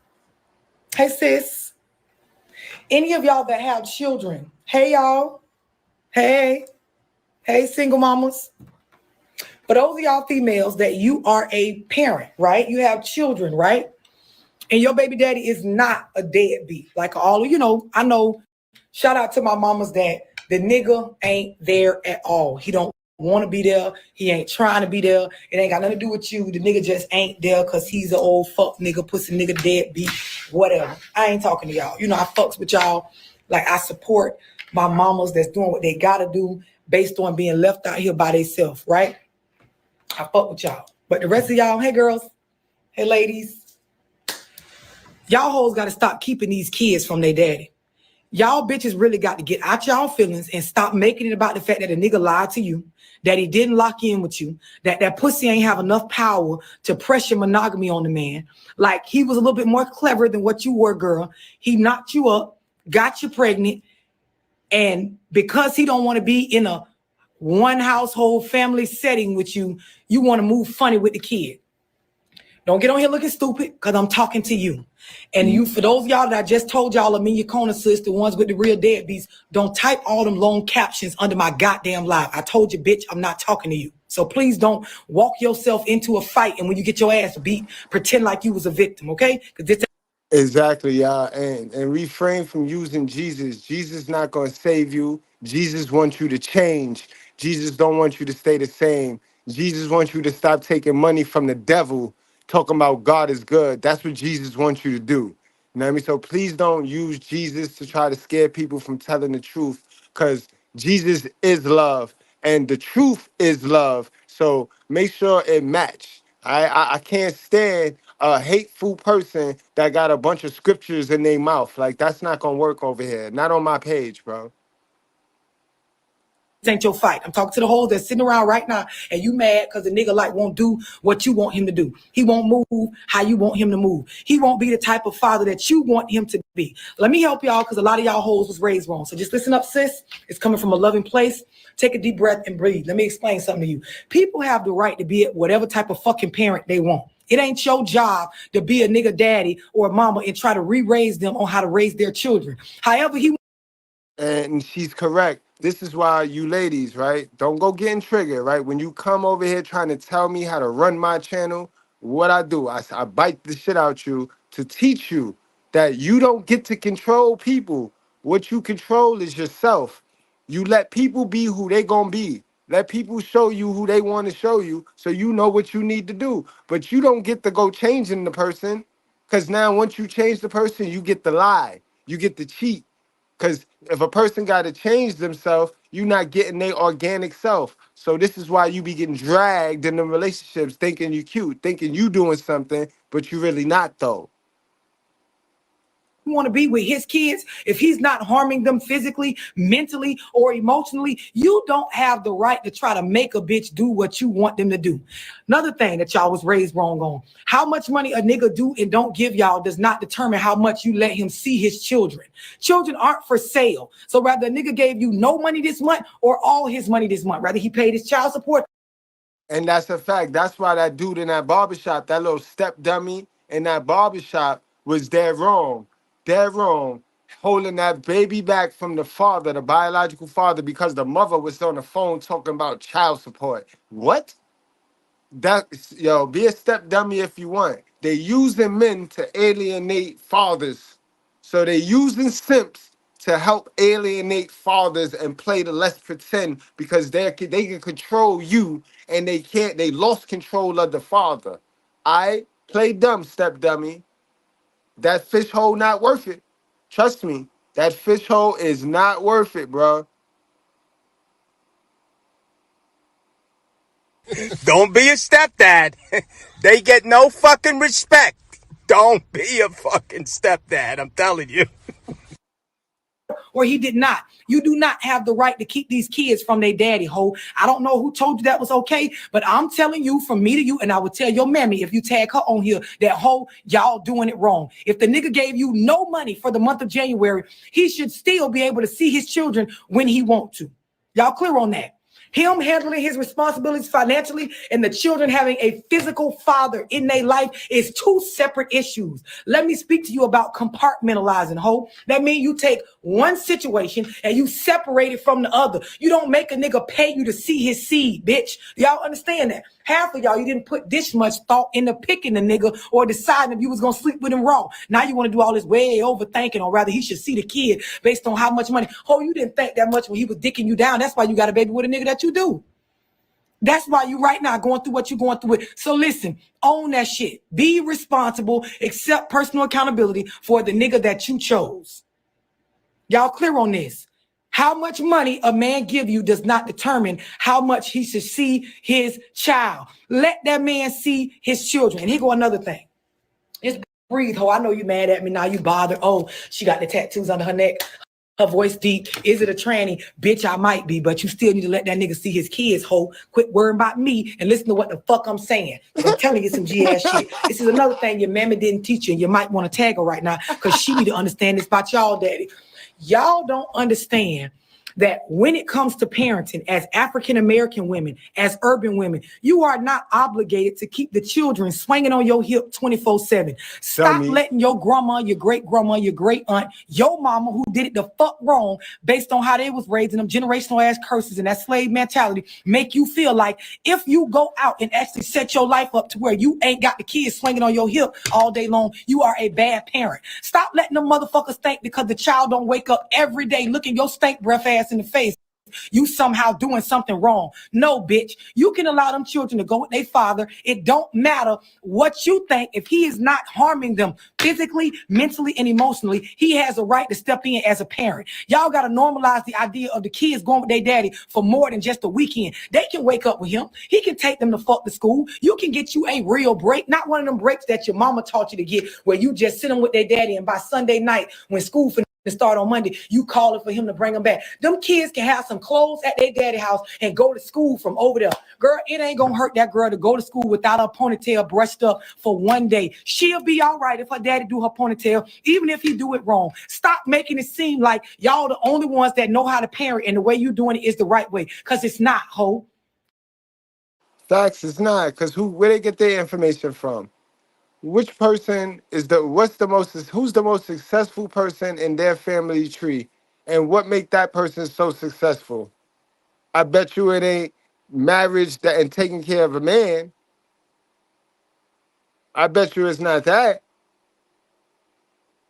hey sis. Any of y'all that have children, hey y'all, hey single mamas. For those of y'all females that you are a parent, right? You have children, right? And your baby daddy is not a deadbeat. Like all, I know, shout out to my mamas that the nigga ain't there at all. He don't want to be there. He ain't trying to be there. It ain't got nothing to do with you. The nigga just ain't there because he's an old fuck nigga, pussy nigga, deadbeat, whatever. I ain't talking to y'all. I fucks with y'all. Like I support my mamas that's doing what they gotta do based on being left out here by themselves, right? I fuck with y'all. But the rest of y'all, hey girls, hey ladies, y'all hoes got to stop keeping these kids from their daddy. Y'all bitches really got to get out y'all feelings and stop making it about the fact that a nigga lied to you, that he didn't lock in with you, that pussy ain't have enough power to pressure monogamy on the man. Like he was a little bit more clever than what you were, girl. He knocked you up, got you pregnant, and because he don't want to be in a one household family setting with you, you want to move funny with the kid. Don't get on here looking stupid because I'm talking to you. And you, for those of y'all that I just told y'all, I'm in your corner, sis, the ones with the real deadbeats, don't type all them long captions under my goddamn live. I told you, bitch, I'm not talking to you. So please don't walk yourself into a fight and when you get your ass beat, pretend like you was a victim, okay? Because this.
Exactly, y'all. And refrain from using Jesus. Jesus not going to save you. Jesus wants you to change. Jesus don't want you to stay the same. Jesus wants you to stop taking money from the devil, talking about God is good. That's what Jesus wants you to do. You know what I mean? So please don't use Jesus to try to scare people from telling the truth, because Jesus is love and the truth is love. So make sure it match. I can't stand a hateful person that got a bunch of scriptures in their mouth. Like, that's not gonna work over here. Not on my page, bro.
ain't your fight. I'm talking to the hoes that's sitting around right now and you mad because the nigga like won't do what you want him to do. He won't move how you want him to move. He won't be the type of father that you want him to be. Let me help y'all because a lot of y'all hoes was raised wrong. So just listen up, sis. It's coming from a loving place. Take a deep breath and breathe. Let me explain something to you. People have the right to be whatever type of fucking parent they want. It ain't your job to be a nigga daddy or a mama and try to re-raise them on how to raise their children. However he.
And she's correct. This is why you ladies, right? Don't go getting triggered, right? When you come over here trying to tell me how to run my channel, what I do, I bite the shit out you to teach you that you don't get to control people. What you control is yourself. You let people be who they gonna be. Let people show you who they want to show you so you know what you need to do. But you don't get to go changing the person because now once you change the person, you get to lie. You get to cheat. Because if a person got to change themselves, you're not getting their organic self. So this is why you be getting dragged in the relationships, thinking you cute, thinking you doing something, but you really not though.
Want to be with his kids, if he's not harming them physically, mentally, or emotionally, you don't have the right to try to make a bitch do what you want them to do. Another thing that y'all was raised wrong on, how much money a nigga do and don't give y'all does not determine how much you let him see his children. Children aren't for sale. So rather a nigga gave you no money this month or all his money this month, rather he paid his child support.
And that's a fact. That's why that dude in that barbershop, that little step dummy in that barbershop was dead wrong. Dead wrong. Holding that baby back from the father, the biological father, because the mother was on the phone talking about child support. What? Be a step dummy if you want. They using men to alienate fathers. So they using simps to help alienate fathers and play the let's pretend because they can control you and they lost control of the father. I play dumb, step dummy. That fish hole not worth it. Trust me, that fish hole is not worth it, bro.
Don't be a stepdad. They get no fucking respect. Don't be a fucking stepdad, I'm telling you.
Or he did not. You do not have the right to keep these kids from their daddy, ho. I don't know who told you that was okay, but I'm telling you from me to you, and I would tell your mammy if you tag her on here, that ho, y'all doing it wrong. If the nigga gave you no money for the month of January, he should still be able to see his children when he want to. Y'all clear on that? Him handling his responsibilities financially and the children having a physical father in their life is two separate issues. Let me speak to you about compartmentalizing, ho. That means you take one situation and you separate it from the other. You don't make a nigga pay you to see his seed, bitch. Y'all understand that? Half of y'all, you didn't put this much thought into picking the nigga or deciding if you was going to sleep with him raw. Now you want to do all this way overthinking, or rather he should see the kid based on how much money. Oh, you didn't think that much when he was dicking you down. That's why you got a baby with a nigga that you do. That's why you right now going through what you're going through with. So listen, own that shit. Be responsible. Accept personal accountability for the nigga that you chose. Y'all clear on this? How much money a man give you does not determine how much he should see his child. Let that man see his children. And here go another thing. Just breathe, ho. I know you mad at me now. You bothered. Oh, she got the tattoos under her neck. Her voice deep. Is it a tranny? Bitch, I might be, but you still need to let that nigga see his kids, ho. Quit worrying about me and listen to what the fuck I'm saying. I'm telling you some G-ass shit. This is another thing your mammy didn't teach you, and you might want to tag her right now because she need to understand this about y'all, daddy. Y'all don't understand that when it comes to parenting, as African-American women, as urban women, you are not obligated to keep the children swinging on your hip 24/7. Stop letting your grandma, your great-grandma, your great-aunt, your mama who did it the fuck wrong based on how they was raised in them generational ass curses and that slave mentality make you feel like if you go out and actually set your life up to where you ain't got the kids swinging on your hip all day long, you are a bad parent. Stop letting them motherfuckers think because the child don't wake up every day looking your stank breath ass in the face, you somehow doing something wrong. No, bitch. You can allow them children to go with their father. It don't matter what you think. If he is not harming them physically, mentally, and emotionally, he has a right to step in as a parent. Y'all got to normalize the idea of the kids going with their daddy for more than just a weekend. They can wake up with him. He can take them to fuck to school. You can get you a real break, not one of them breaks that your mama taught you to get where you just sit them with their daddy and by Sunday night when school finishes, to start on Monday, you calling for him to bring them back. Them kids can have some clothes at their daddy house and go to school from over there. Girl, it ain't gonna hurt that girl to go to school without her ponytail brushed up for one day. She'll be all right if her daddy do her ponytail, even if he do it wrong. Stop making it seem like y'all the only ones that know how to parent and the way you doing it is the right way, because it's not, ho.
Facts, it's not, because where they get their information from? Which person is who's the most successful person in their family tree, and what make that person so successful? I bet you it ain't marriage and taking care of a man. I bet you it's not that.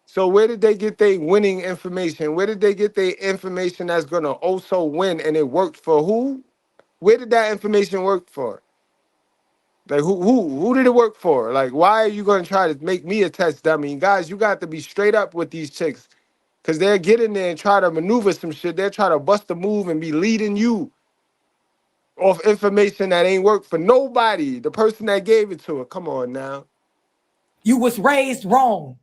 So where did they get their winning information? Where did they get their information that's gonna also win, and it worked for who? Where did that information work for? Like who did it work for? Like, why are you gonna try to make me a test dummy? And guys, you got to be straight up with these chicks, because they'll get in there and try to maneuver some shit. They'll try to bust a move and be leading you off information that ain't work for nobody. The person that gave it to her. Come on now.
You was raised wrong.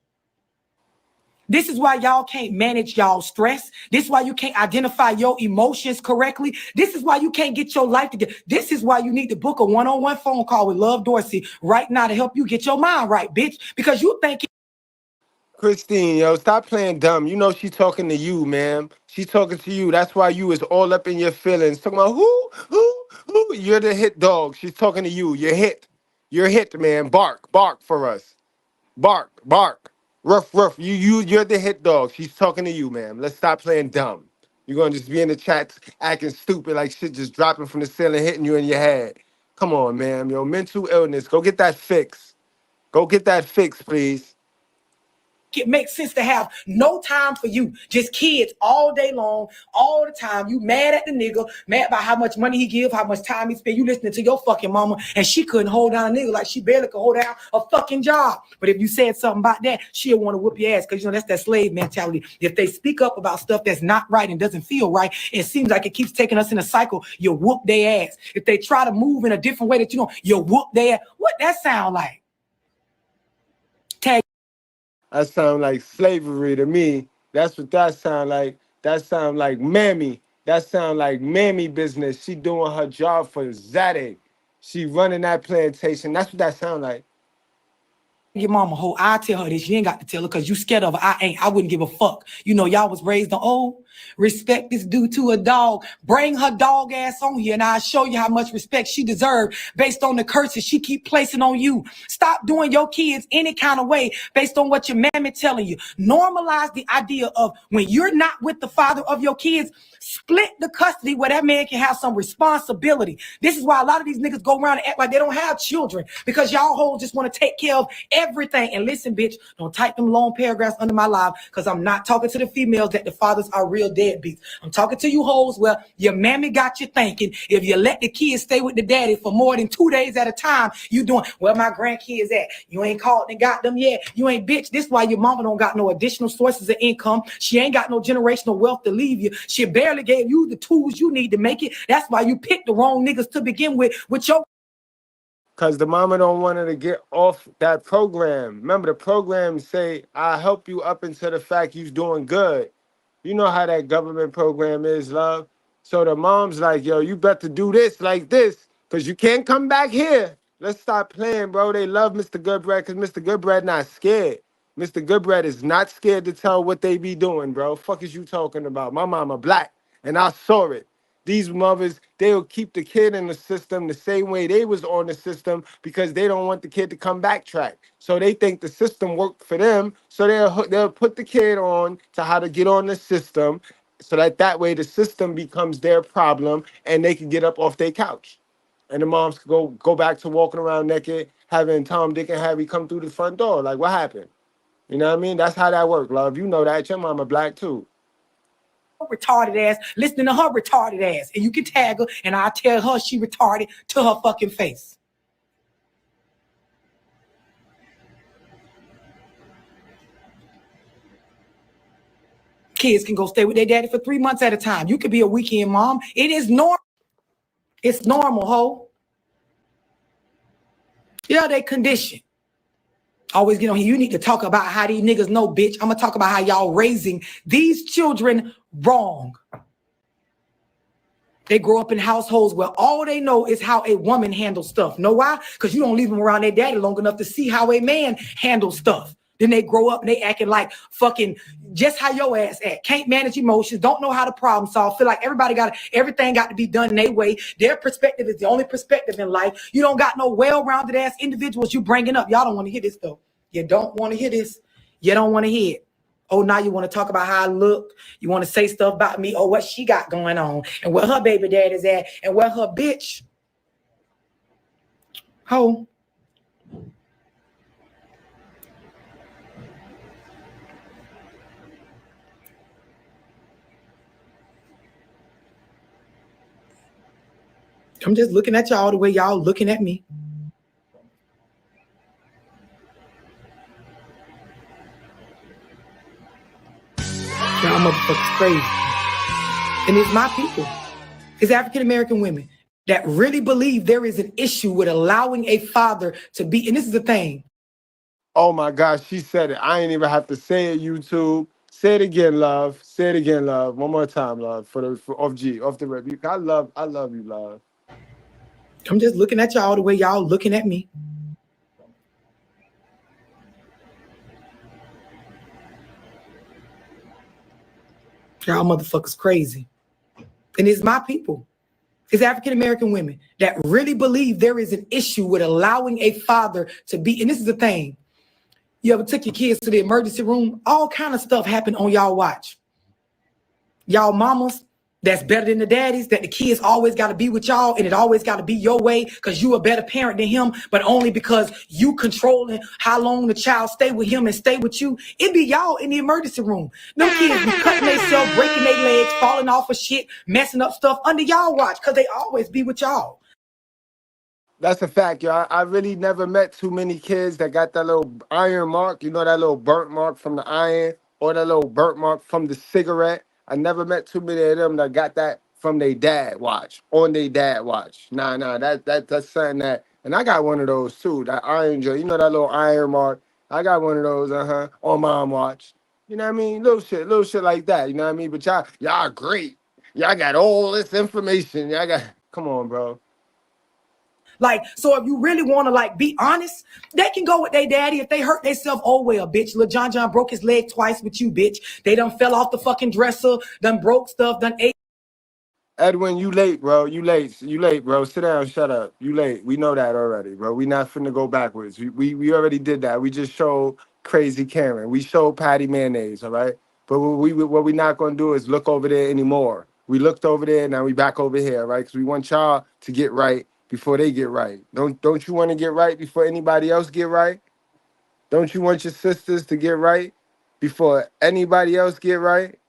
This is why y'all can't manage y'all stress. This is why you can't identify your emotions correctly. This is why you can't get your life together. This is why you need to book a one-on-one phone call with Love Dorsey right now to help you get your mind right, bitch. Because you think...
Christine, yo, stop playing dumb. You know she talking to you, man. She talking to you. That's why you is all up in your feelings. Talking about who? You're the hit dog. She's talking to you. You're hit. You're hit, man. Bark, bark for us. Bark, bark. Ruff, ruff. You're the hit dog. She's talking to you, man. Let's stop playing dumb. You're gonna just be in the chat acting stupid like shit just dropping from the ceiling, hitting you in your head. Come on, man. Yo, mental illness. Go get that fixed. Go get that fixed, please.
It makes sense to have no time for you, just kids all day long, all the time. You mad at the nigga, mad about how much money he give, how much time he spend. You listening to your fucking mama, and she couldn't hold down a nigga like she barely could hold down a fucking job. But if you said something about that, she'll want to whoop your ass, because you know that's that slave mentality. If they speak up about stuff that's not right and doesn't feel right, it seems like it keeps taking us in a cycle. You whoop their ass. If they try to move in a different way that you know, you whoop their ass. What that sound like? Tag.
That sound like slavery to me. That's what that sound like. That sound like mammy. That sound like mammy business. She doing her job for Zaddy. She running that plantation. That's what that sound like.
Your mama hoe, I tell her this. You ain't got to tell her because you scared of her. I ain't. I wouldn't give a fuck. You know, y'all was raised on, oh, respect is due to a dog. Bring her dog ass on here and I'll show you how much respect she deserves based on the curses she keep placing on you. Stop doing your kids any kind of way based on what your mammy telling you. Normalize the idea of when you're not with the father of your kids, split the custody where that man can have some responsibility. This is why a lot of these niggas go around and act like they don't have children, because y'all hoes just want to take care of everything. And listen, bitch, don't type them long paragraphs under my live, because I'm not talking to the females that the fathers are real deadbeats. I'm talking to you hoes where your mammy got you thinking if you let the kids stay with the daddy for more than 2 days at a time, you doing, where my grandkids at? You ain't called and got them yet. You ain't, bitch. This is why your mama don't got no additional sources of income. She ain't got no generational wealth to leave you. She barely gave you the tools you need to make it. That's why you picked the wrong niggas to begin with your...
Because the mama don't want her to get off that program. Remember, the program say, I'll help you up until the fact you's doing good. You know how that government program is, love. So the mom's like, yo, you better do this like this, because you can't come back here. Let's stop playing, bro. They love Mr. Goodbread because Mr. Goodbread not scared. Mr. Goodbread is not scared to tell what they be doing, bro. Fuck is you talking about? My mama black, and I saw it. These mothers, they'll keep the kid in the system the same way they was on the system, because they don't want the kid to come backtrack. So they think the system worked for them. So they'll put the kid on to how to get on the system, so that way the system becomes their problem and they can get up off their couch. And the moms can go back to walking around naked, having Tom, Dick, and Harry come through the front door. Like, what happened? You know what I mean? That's how that works, love. You know that. Your mama black too.
Retarded ass, listening to her retarded ass. And you can tag her and I'll tell her she retarded to her fucking face. Kids can go stay with their daddy for 3 months at a time. You could be a weekend mom. It is normal. It's normal, ho. Yeah, they condition. Always get on here. You need to talk about how these niggas know, bitch. I'm going to talk about how y'all raising these children wrong. They grow up in households where all they know is how a woman handles stuff. Know why? Because you don't leave them around their daddy long enough to see how a man handles stuff. Then they grow up and they acting like fucking just how your ass act. Can't manage emotions, don't know how to problem solve. Feel like everything got to be done in their way. Their perspective is the only perspective in life. You don't got no well-rounded ass individuals you bringing up. Y'all don't want to hear this though. You don't want to hear this. You don't want to hear it. Oh, now you want to talk about how I look. You want to say stuff about me. Oh, what she got going on and where her baby dad is at and where her bitch. Ho. I'm just looking at y'all the way y'all looking at me. Y'all motherfuckers crazy. And it's my people. It's African-American women that really believe there is an issue with allowing a father to be, and this is the thing.
Oh my gosh, she said it. I ain't even have to say it, YouTube. Say it again, love. Say it again, love. One more time, love. For off the rep. I love you, love.
I'm just looking at y'all the way y'all looking at me. Y'all motherfuckers crazy. And it's my people. It's African-American women that really believe there is an issue with allowing a father to be, and this is the thing. You ever took your kids to the emergency room? All kind of stuff happened on y'all watch. Y'all mamas that's better than the daddies, that the kids always got to be with y'all and it always got to be your way because you a better parent than him, but only because you controlling how long the child stay with him and stay with you. It be y'all in the emergency room. No kids be cutting themselves, breaking their legs, falling off of shit, messing up stuff under y'all watch because they always be with y'all.
That's a fact, y'all. I really never met too many kids that got that little iron mark, you know, that little burnt mark from the iron or that little burnt mark from the cigarette. I never met too many of them that got that from their dad watch, on their dad watch. Nah, that's something that, and I got one of those too, that iron joint, you know, that little iron mark. I got one of those, on mom watch. You know what I mean? Little shit like that, you know what I mean? But y'all great. Y'all got all this information. Come on, bro.
Like, so if you really want to, like, be honest, they can go with their daddy. If they hurt themselves, oh, well, bitch. Lil John broke his leg twice with you, bitch. They done fell off the fucking dresser, done broke stuff, done ate.
Edwin, you late, bro. You late, bro. Sit down, shut up. You late. We know that already, bro. We not finna go backwards. We already did that. We just showed Crazy Karen. We showed Patty Mayonnaise, all right? But what we not gonna do is look over there anymore. We looked over there, now we back over here, right? Because we want y'all to get right before they get right. Don't you want to get right before anybody else get right? Don't you want your sisters to get right before anybody else get right?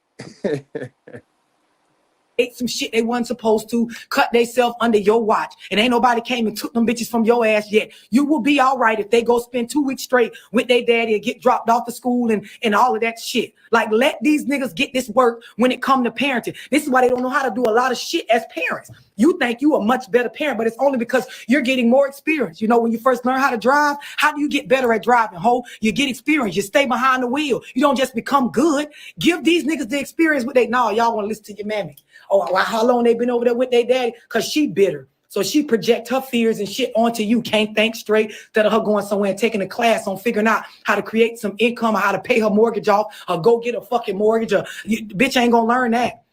Ate some shit they wasn't supposed to, cut themselves under your watch, and ain't nobody came and took them bitches from your ass yet. You will be all right if they go spend 2 weeks straight with their daddy and get dropped off to school and all of that shit. Like, let these niggas get this work when it come to parenting. This is why they don't know how to do a lot of shit as parents. You think you a much better parent, but it's only because you're getting more experience. You know, when you first learn how to drive, how do you get better at driving, ho? You get experience. You stay behind the wheel. You don't just become good. Give these niggas the experience with y'all want to listen to your mammy. Oh, how long they been over there with their daddy? Because she bitter. So she project her fears and shit onto you. Can't think straight. Instead of her going somewhere and taking a class on figuring out how to create some income or how to pay her mortgage off or go get a fucking mortgage. Bitch ain't going to learn that.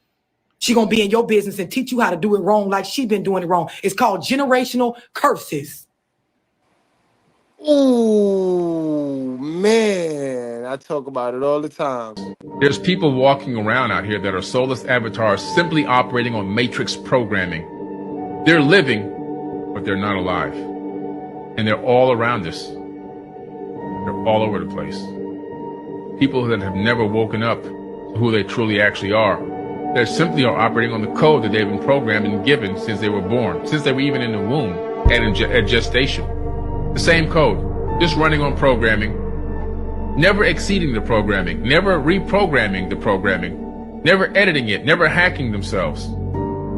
She going to be in your business and teach you how to do it wrong like she been doing it wrong. It's called generational curses.
Ooh, man. I talk about it all the time.
There's people walking around out here that are soulless avatars simply operating on matrix programming. They're living, but they're not alive. And they're all around us. They're all over the place. People that have never woken up to who they truly actually are. They simply are operating on the code that they've been programmed and given since they were born, since they were even in the womb and at gestation. The same code, just running on programming, never exceeding the programming, never reprogramming the programming, never editing it, never hacking themselves,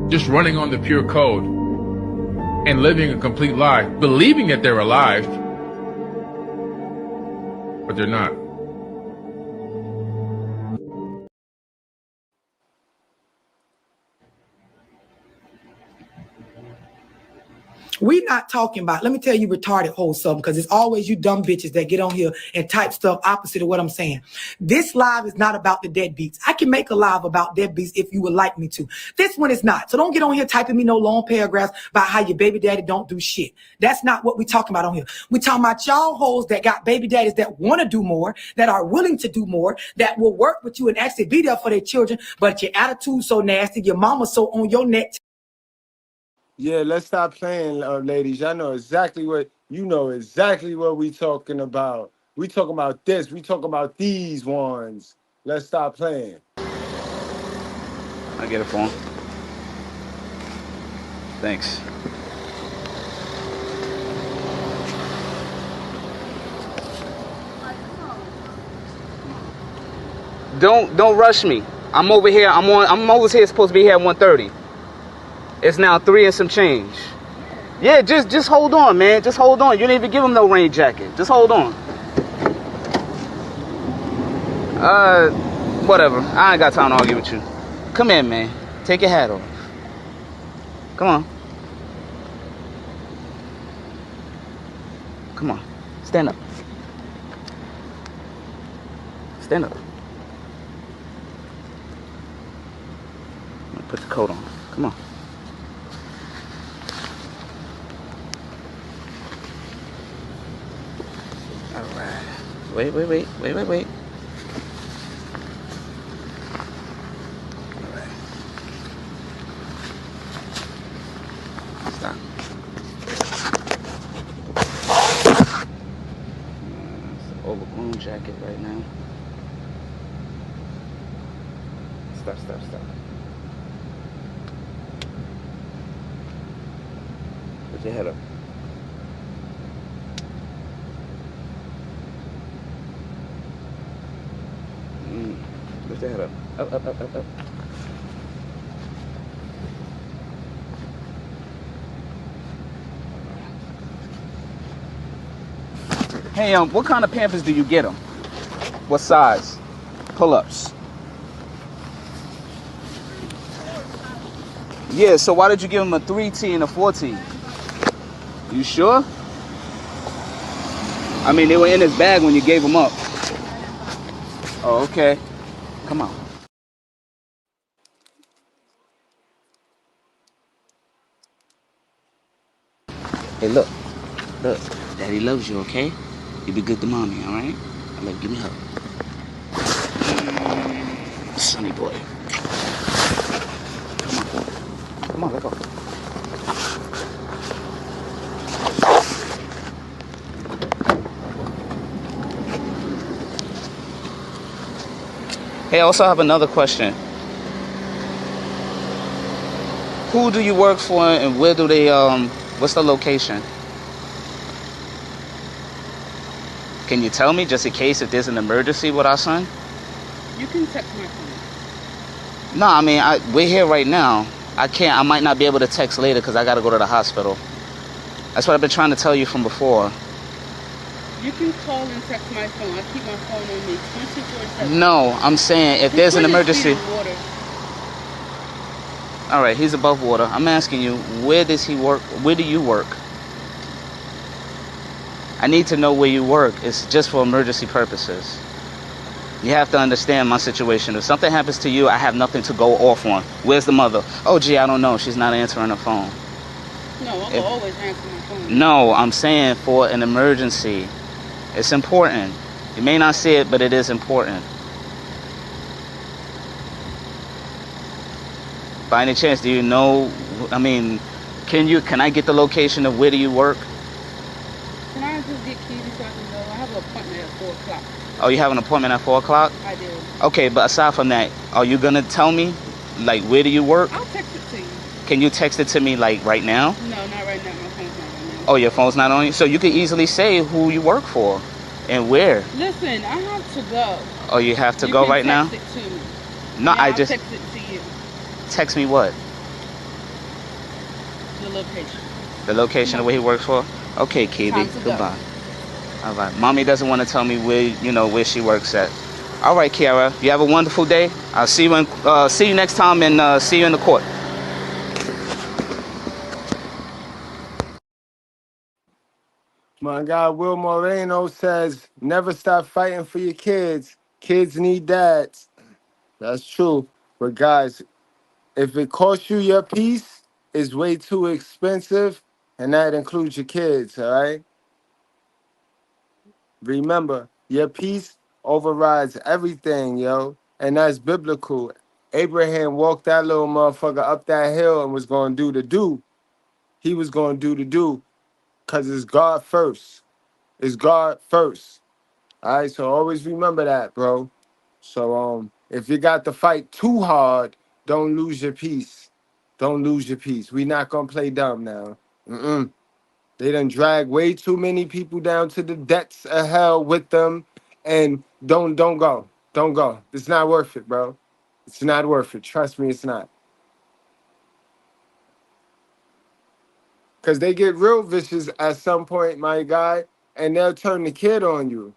just running on the pure code and living a complete lie, believing that they're alive, but they're not.
We not talking about, let me tell you retarded whole something, because it's always you dumb bitches that get on here and type stuff opposite of what I'm saying. This live is not about the deadbeats. I can make a live about deadbeats if you would like me to. This one is not. So don't get on here typing me no long paragraphs about how your baby daddy don't do shit. That's not what we talking about on here. We talking about y'all hoes that got baby daddies that want to do more, that are willing to do more, that will work with you and actually be there for their children, but your attitude so nasty, your mama so on your neck.
Yeah, let's stop playing, ladies. Y'all know exactly what we talking about. We talking about this. We talking about these ones. Let's stop playing.
I get it for him. Thanks. Don't rush me. I'm over here. I'm over here supposed to be here at 1:30. It's now 3 and some change. Yeah, just hold on, man. Just hold on. You didn't even give him no rain jacket. Just hold on. Whatever. I ain't got time to argue with you. Come in, man. Take your hat off. Come on. Come on. Stand up. Stand up. Put the coat on. Come on. All right. Wait. All right. Stop. It's an overgrown jacket right now. Stop. Put your head up. Lift your head up. Up. Hey, what kind of Pampers do you get him? What size? Pull-ups. Yeah, so why did you give him a 3T and a 14? You sure? I mean, they were in his bag when you gave them up. Oh, okay. Come on. Hey, look. Daddy loves you, okay? You be good to mommy, all right? Give me a hug. Sonny boy. Come on, let's go. Hey, I also have another question. Who do you work for and where do they, what's the location? Can you tell me just in case if there's an emergency with our son?
You can text my phone.
No, I mean, we're here right now. I might not be able to text later because I got to go to the hospital. That's what I've been trying to tell you from before.
You can call and text my phone. I keep my phone on me 24/7.
No, I'm saying if there's an emergency. All right, he's above water. I'm asking you, where does he work? Where do you work? I need to know where you work. It's just for emergency purposes. You have to understand my situation. If something happens to you, I have nothing to go off on. Where's the mother? Oh, gee, I don't know. She's not answering her phone.
No, I'm always answering my phone.
No, I'm saying for an emergency. It's important. You may not see it, but it is important. By any chance, do you know, I mean, can I get the location of where do you work?
Can I just get keys so I can go? I have an appointment at 4 o'clock.
Oh, you have an appointment at 4 o'clock?
I do.
Okay, but aside from that, are you going to tell me, where do you work?
I'll text it to you.
Can you text it to me, right now?
No, not right now. My phone's not on now.
Oh, your phone's not on you? So you can easily say who you work for and where.
Listen, I have to go.
Oh, you have to go right now?
You can text it to me.
No,
I'll text it to you.
Text me what?
The location.
The location of where he works for? Okay, Kiwi. Goodbye. All right. Mommy doesn't want to tell me where she works at. All right, Kiara. You have a wonderful day. I'll see you next time, and see you in the court.
My guy Will Moreno says, never stop fighting for your kids. Kids need dads. That's true. But guys, if it costs you your peace, it's way too expensive, and that includes your kids, all right? Remember, your peace overrides everything, yo. And that's biblical. Abraham walked that little motherfucker up that hill and was going to do the do. He was going to do the do because it's God first. It's God first. All right, so always remember that, bro. So if you got to fight too hard, don't lose your peace. Don't lose your peace. We not gonna play dumb now. They done drag way too many people down to the depths of hell with them, and don't go. Don't go. It's not worth it, bro. It's not worth it. Trust me, it's not. Cause they get real vicious at some point, my guy, and they'll turn the kid on you.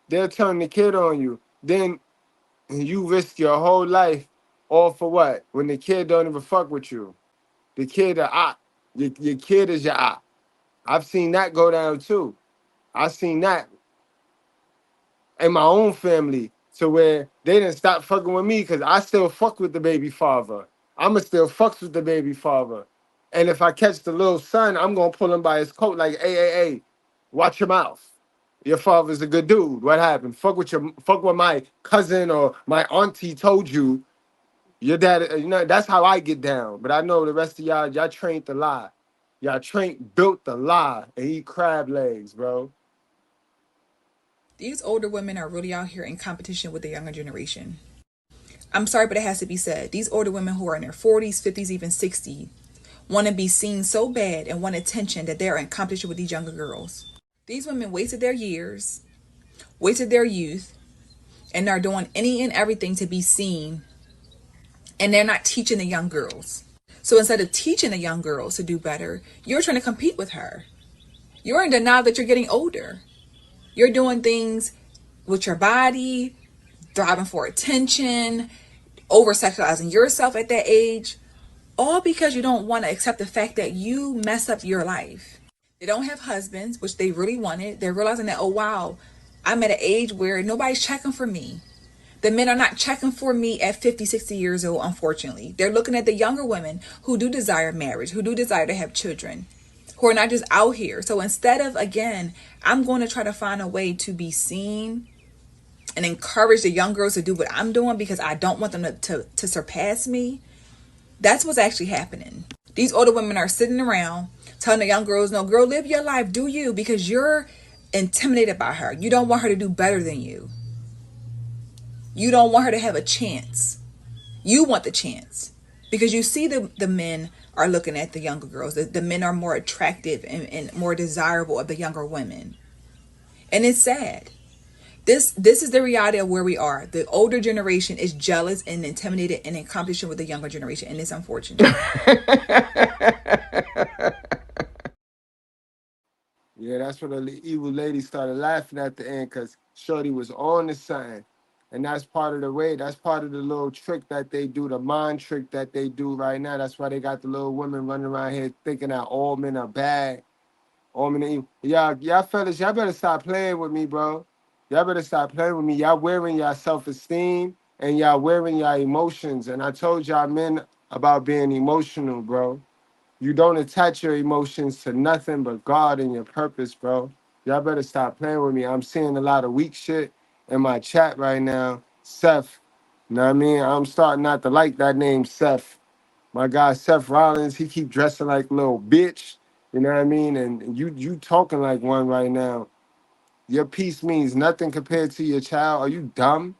They'll turn the kid on you. Then you risk your whole life all for what? When the kid don't even fuck with you. The kid a op. Your kid is your op. I've seen that go down too. I've seen that in my own family to where they didn't stop fucking with me because I still fuck with the baby father. I'ma still fucks with the baby father. And if I catch the little son, I'm gonna pull him by his coat like, hey, watch your mouth. Your father's a good dude. What happened? Fuck what my cousin or my auntie told you. Your dad, that's how I get down. But I know the rest of y'all trained to lie. Y'all built the lie and eat crab legs, bro.
These older women are really out here in competition with the younger generation. I'm sorry, but it has to be said. These older women who are in their 40s, 50s, even 60s want to be seen so bad and want attention that they're in competition with these younger girls. These women wasted their years, wasted their youth, and are doing any and everything to be seen, and they're not teaching the young girls. So instead of teaching the young girls to do better, you're trying to compete with her. You're in denial that you're getting older. You're doing things with your body, thriving for attention, over-sexualizing yourself at that age, all because you don't want to accept the fact that you mess up your life. They don't have husbands, which they really wanted. They're realizing that, oh wow, I'm at an age where nobody's checking for me. The men are not checking for me at 50, 60 years old, unfortunately. They're looking at the younger women who do desire marriage, who do desire to have children, who are not just out here. So instead of, again, I'm going to try to find a way to be seen and encourage the young girls to do what I'm doing because I don't want them to surpass me. That's what's actually happening. These older women are sitting around telling the young girls, no, girl, live your life, do you, because you're intimidated by her. You don't want her to do better than you. You don't want her to have a chance. You want the chance because you see the men are looking at the younger girls. The men are more attractive and more desirable of the younger women. And it's sad. This is the reality of where we are. The older generation is jealous and intimidated and in competition with the younger generation. And it's unfortunate.
Yeah, that's when the evil lady started laughing at the end because Shorty was on to something. And that's part of the way. That's part of the little trick that they do, the mind trick that they do right now. That's why they got the little women running around here thinking that all men are bad. All men are evil. Y'all fellas, y'all better stop playing with me, bro. Y'all better stop playing with me. Y'all wearing y'all self-esteem and y'all wearing y'all emotions. And I told y'all men about being emotional, bro. You don't attach your emotions to nothing but God and your purpose, bro. Y'all better stop playing with me. I'm seeing a lot of weak shit in my chat right now. Seth, you know what I mean? I'm starting not to like that name, Seth. My guy, Seth Rollins, he keep dressing like a little bitch. You know what I mean? And you talking like one right now. Your peace means nothing compared to your child. Are you dumb?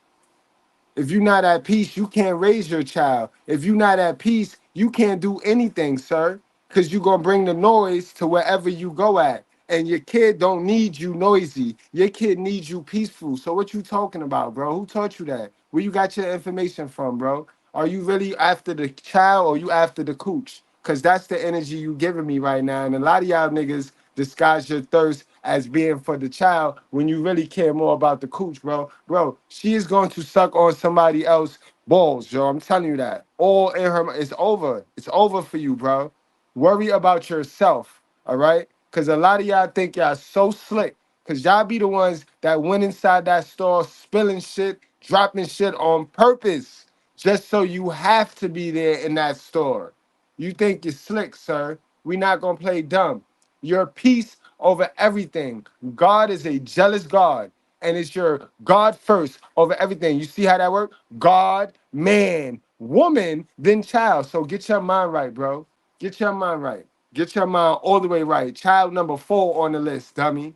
If you're not at peace, you can't raise your child. If you're not at peace, you can't do anything, sir, because you're going to bring the noise to wherever you go at. And your kid don't need you noisy. Your kid needs you peaceful. So what you talking about, bro? Who taught you that? Where you got your information from, bro? Are you really after the child or you after the cooch? Because that's the energy you giving me right now. And a lot of y'all niggas disguise your thirst as being for the child when you really care more about the cooch, bro. Bro, she is going to suck on somebody else balls, yo. I'm telling you that. All in her, it's over. It's over for you, bro. Worry about yourself, all right? Because a lot of y'all think y'all so slick. Because y'all be the ones that went inside that store spilling shit, dropping shit on purpose, just so you have to be there in that store. You think you're slick, sir. We not going to play dumb. Your peace over everything. God is a jealous God, and it's your God first over everything. You see how that works? God, man, woman, then child. So get your mind right, bro. Get your mind right. Get your mind all the way right. Child number 4 on the list, dummy.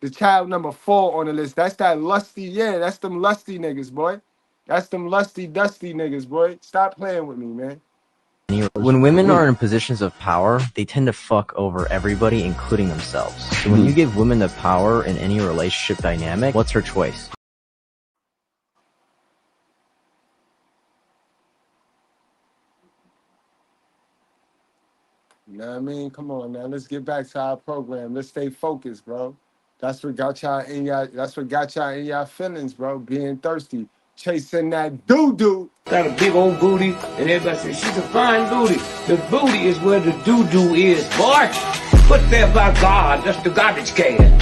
The child number 4 on the list. That's that lusty, yeah, that's them lusty niggas, boy. That's them lusty, dusty niggas, boy. Stop playing with me, man.
When women are in positions of power, they tend to fuck over everybody, including themselves. So when you give women the power in any relationship dynamic, what's her choice?
You know what I mean? Come on now. Let's get back to our program. Let's stay focused, bro. That's what got y'all in y'all feelings, bro. Being thirsty. Chasing that doo-doo.
Got a big old booty, and everybody says she's a fine booty. The booty is where the doo-doo is, boy. Put there by God, that's the garbage can.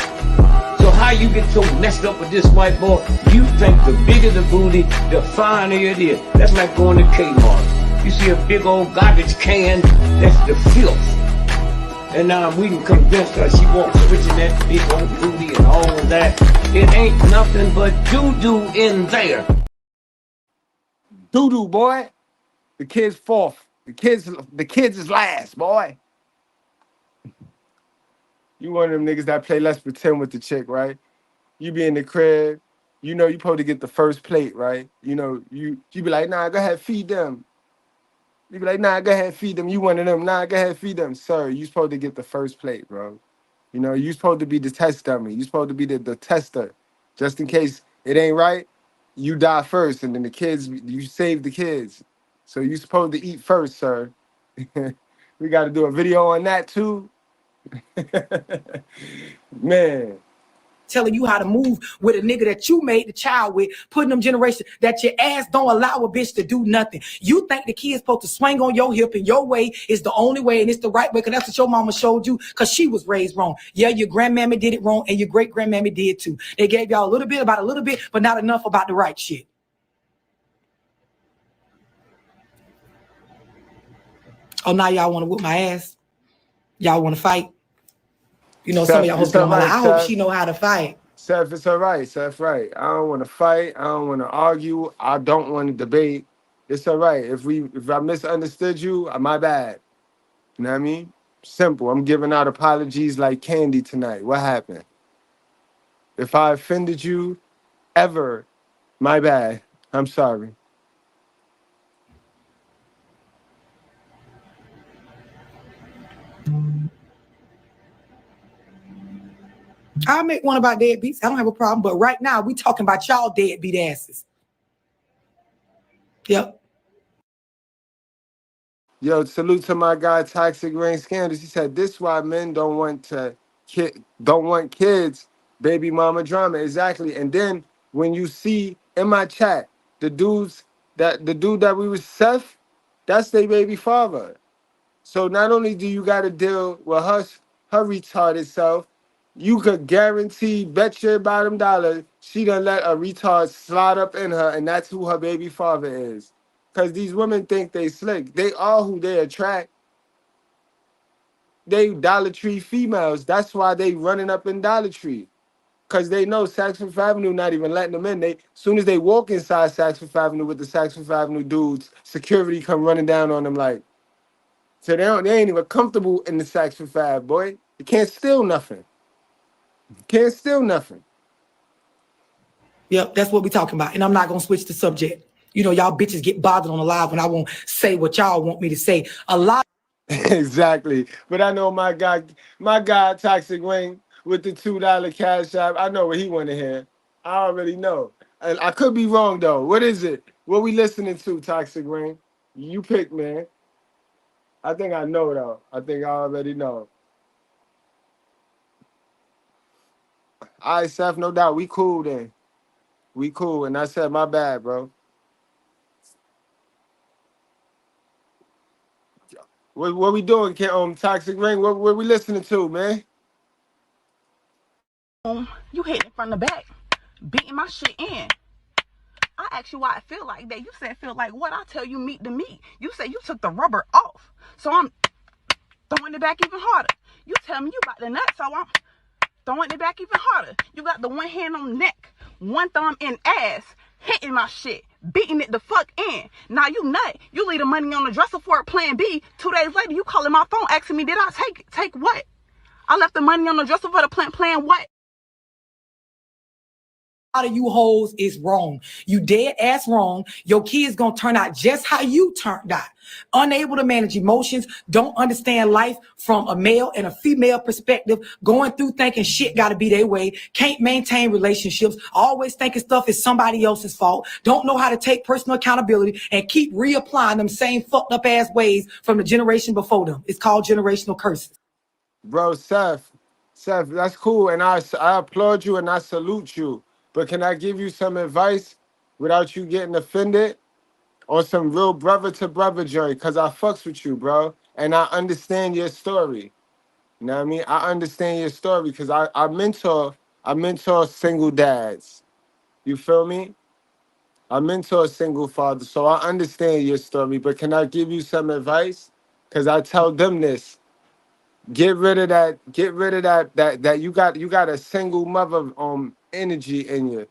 So how you get so messed up with this white boy? You think the bigger the booty, the finer it is. That's like going to Kmart. You see a big old garbage can, that's the filth. And now we can convince her she wants switching that big old booty and all of that. It ain't nothing but doo-doo in there.
Doo-doo, boy. The kid's fourth. The kids is last, boy. You one of them niggas that play let's pretend with the chick, right? You be in the crib, you know you supposed to get the first plate, right? You know, you be like, nah, go ahead, feed them. You be like, nah, go ahead, feed them. You one of them, nah, go ahead, feed them. Sir, you supposed to get the first plate, bro. You know, you supposed to be the test dummy. You supposed to be the tester. Just in case it ain't right, you die first, and then the kids, you save the kids. So you supposed to eat first, sir. We got to do a video on that too. Man.
Telling you how to move with a nigga that you made the child with, putting them generations that your ass don't allow a bitch to do nothing. You think the kid's supposed to swing on your hip and your way is the only way and it's the right way because that's what your mama showed you because she was raised wrong. Yeah, your grandmammy did it wrong and your great-grandmammy did too. They gave y'all a little bit, but not enough about the right shit. Oh, now y'all want to whoop my ass? Y'all want to fight? You know, some of y'all hoes get on my line. I hope she know how to fight.
Seth, it's all right. Seth, right. I don't want to fight. I don't want to argue. I don't want to debate. It's all right. If I misunderstood you, my bad. You know what I mean? Simple. I'm giving out apologies like candy tonight. What happened? If I offended you ever, my bad. I'm sorry.
I'll make one about deadbeats. I don't have a problem. But right now, we talking about y'all deadbeat asses. Yep.
Yo, salute to my guy Toxic Rain Scandals. He said this is why men don't want kids, baby mama drama. Exactly. And then when you see in my chat the dude that we was Seth, that's their baby father. So not only do you got to deal with her retarded self, you could guarantee, bet your bottom dollar, she done let a retard slide up in her, and that's who her baby father is. Because these women think they slick. They are who they attract. They Dollar Tree females. That's why they running up in Dollar Tree. Because they know Saks Fifth Avenue not even letting them in. As soon as they walk inside Saks Fifth Avenue with the Saks Fifth Avenue dudes, security come running down on them like, so they ain't even comfortable in the Saks Fifth Ave, boy. You can't steal nothing. Can't steal nothing.
Yep, that's what we talking about. And I'm not going to switch the subject. You know, y'all bitches get bothered on the live when I won't say what y'all want me to say. A lot.
Exactly. But I know my guy Toxic Wing with the $2 cash app. I know what he want to hear. I already know. And I could be wrong though. What is it? What we listening to, Toxic Wing? You pick, man. I think I know though. I think I already know. All right, Seth, no doubt. We cool then. We cool. And I said, my bad, bro. What we doing, Toxic Ring? What we listening to, man?
You hitting from the back, beating my shit in. I asked you why I feel like that. You said feel like what? I tell you meat to meat. You said you took the rubber off. So I'm throwing it back even harder. You tell me you got the nut, so I'm throwing it back even harder. You got the one hand on the neck, one thumb in ass, hitting my shit, beating it the fuck in. Now you nut. You leave the money on the dresser for a plan B. 2 days later, you calling my phone asking me, did I take what? I left the money on the dresser for the plan what?
Out of you hoes is wrong. You dead ass wrong. Your kids gonna turn out just how you turned out. Unable to manage emotions, don't understand life from a male and a female perspective, going through thinking shit gotta be their way, can't maintain relationships, always thinking stuff is somebody else's fault, don't know how to take personal accountability, and keep reapplying them same fucked up ass ways from the generation before them. It's called generational curses.
Bro, Seth, that's cool. And I applaud you and I salute you. But can I give you some advice without you getting offended? On some real brother to brother journey, because I fucks with you, bro. And I understand your story. You know what I mean? I understand your story because I mentor single dads. You feel me? I mentor single fathers. So I understand your story. But can I give you some advice? Because I tell them this. Get rid of that you got a single mother energy in you,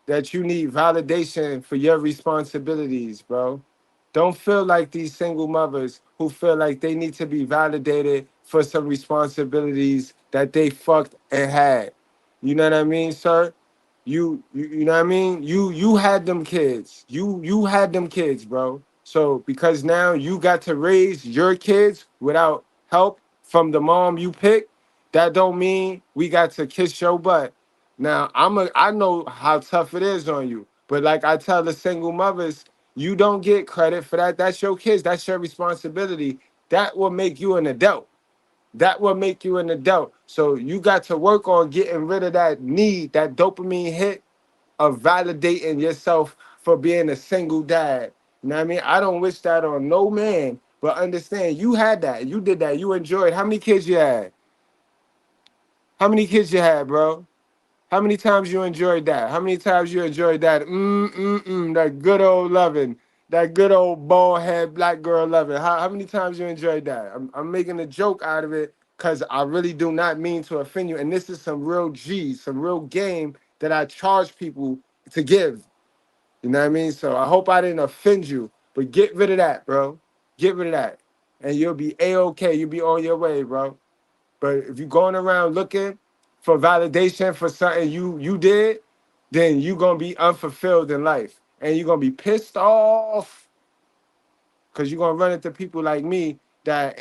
that you need validation for your responsibilities, bro. Don't feel like these single mothers who feel like they need to be validated for some responsibilities that they fucked and had. You know what I mean, sir? You know what I mean? You had them kids. You had them kids, bro. So because now you got to raise your kids without help from the mom you picked, that don't mean we got to kiss your butt. Now I know how tough it is on you, but like I tell the single mothers, you don't get credit for that. That's your kids. That's your responsibility. That will make you an adult. That will make you an adult. So you got to work on getting rid of that need, that dopamine hit of validating yourself for being a single dad. You know what I mean? I don't wish that on no man, but understand you had that. You did that. You enjoyed. How many kids you had? How many kids you had, bro? How many times you enjoyed that? How many times you enjoyed that? That good old loving, that good old bald head black girl loving. How many times you enjoyed that? I'm making a joke out of it because I really do not mean to offend you. And this is some real G, some real game that I charge people to give. You know what I mean? So I hope I didn't offend you, but get rid of that, bro. Get rid of that. And you'll be A-okay. You'll be on your way, bro. But if you're going around looking for validation for something you did, then you're going to be unfulfilled in life. And you're going to be pissed off because you're going to run into people like me that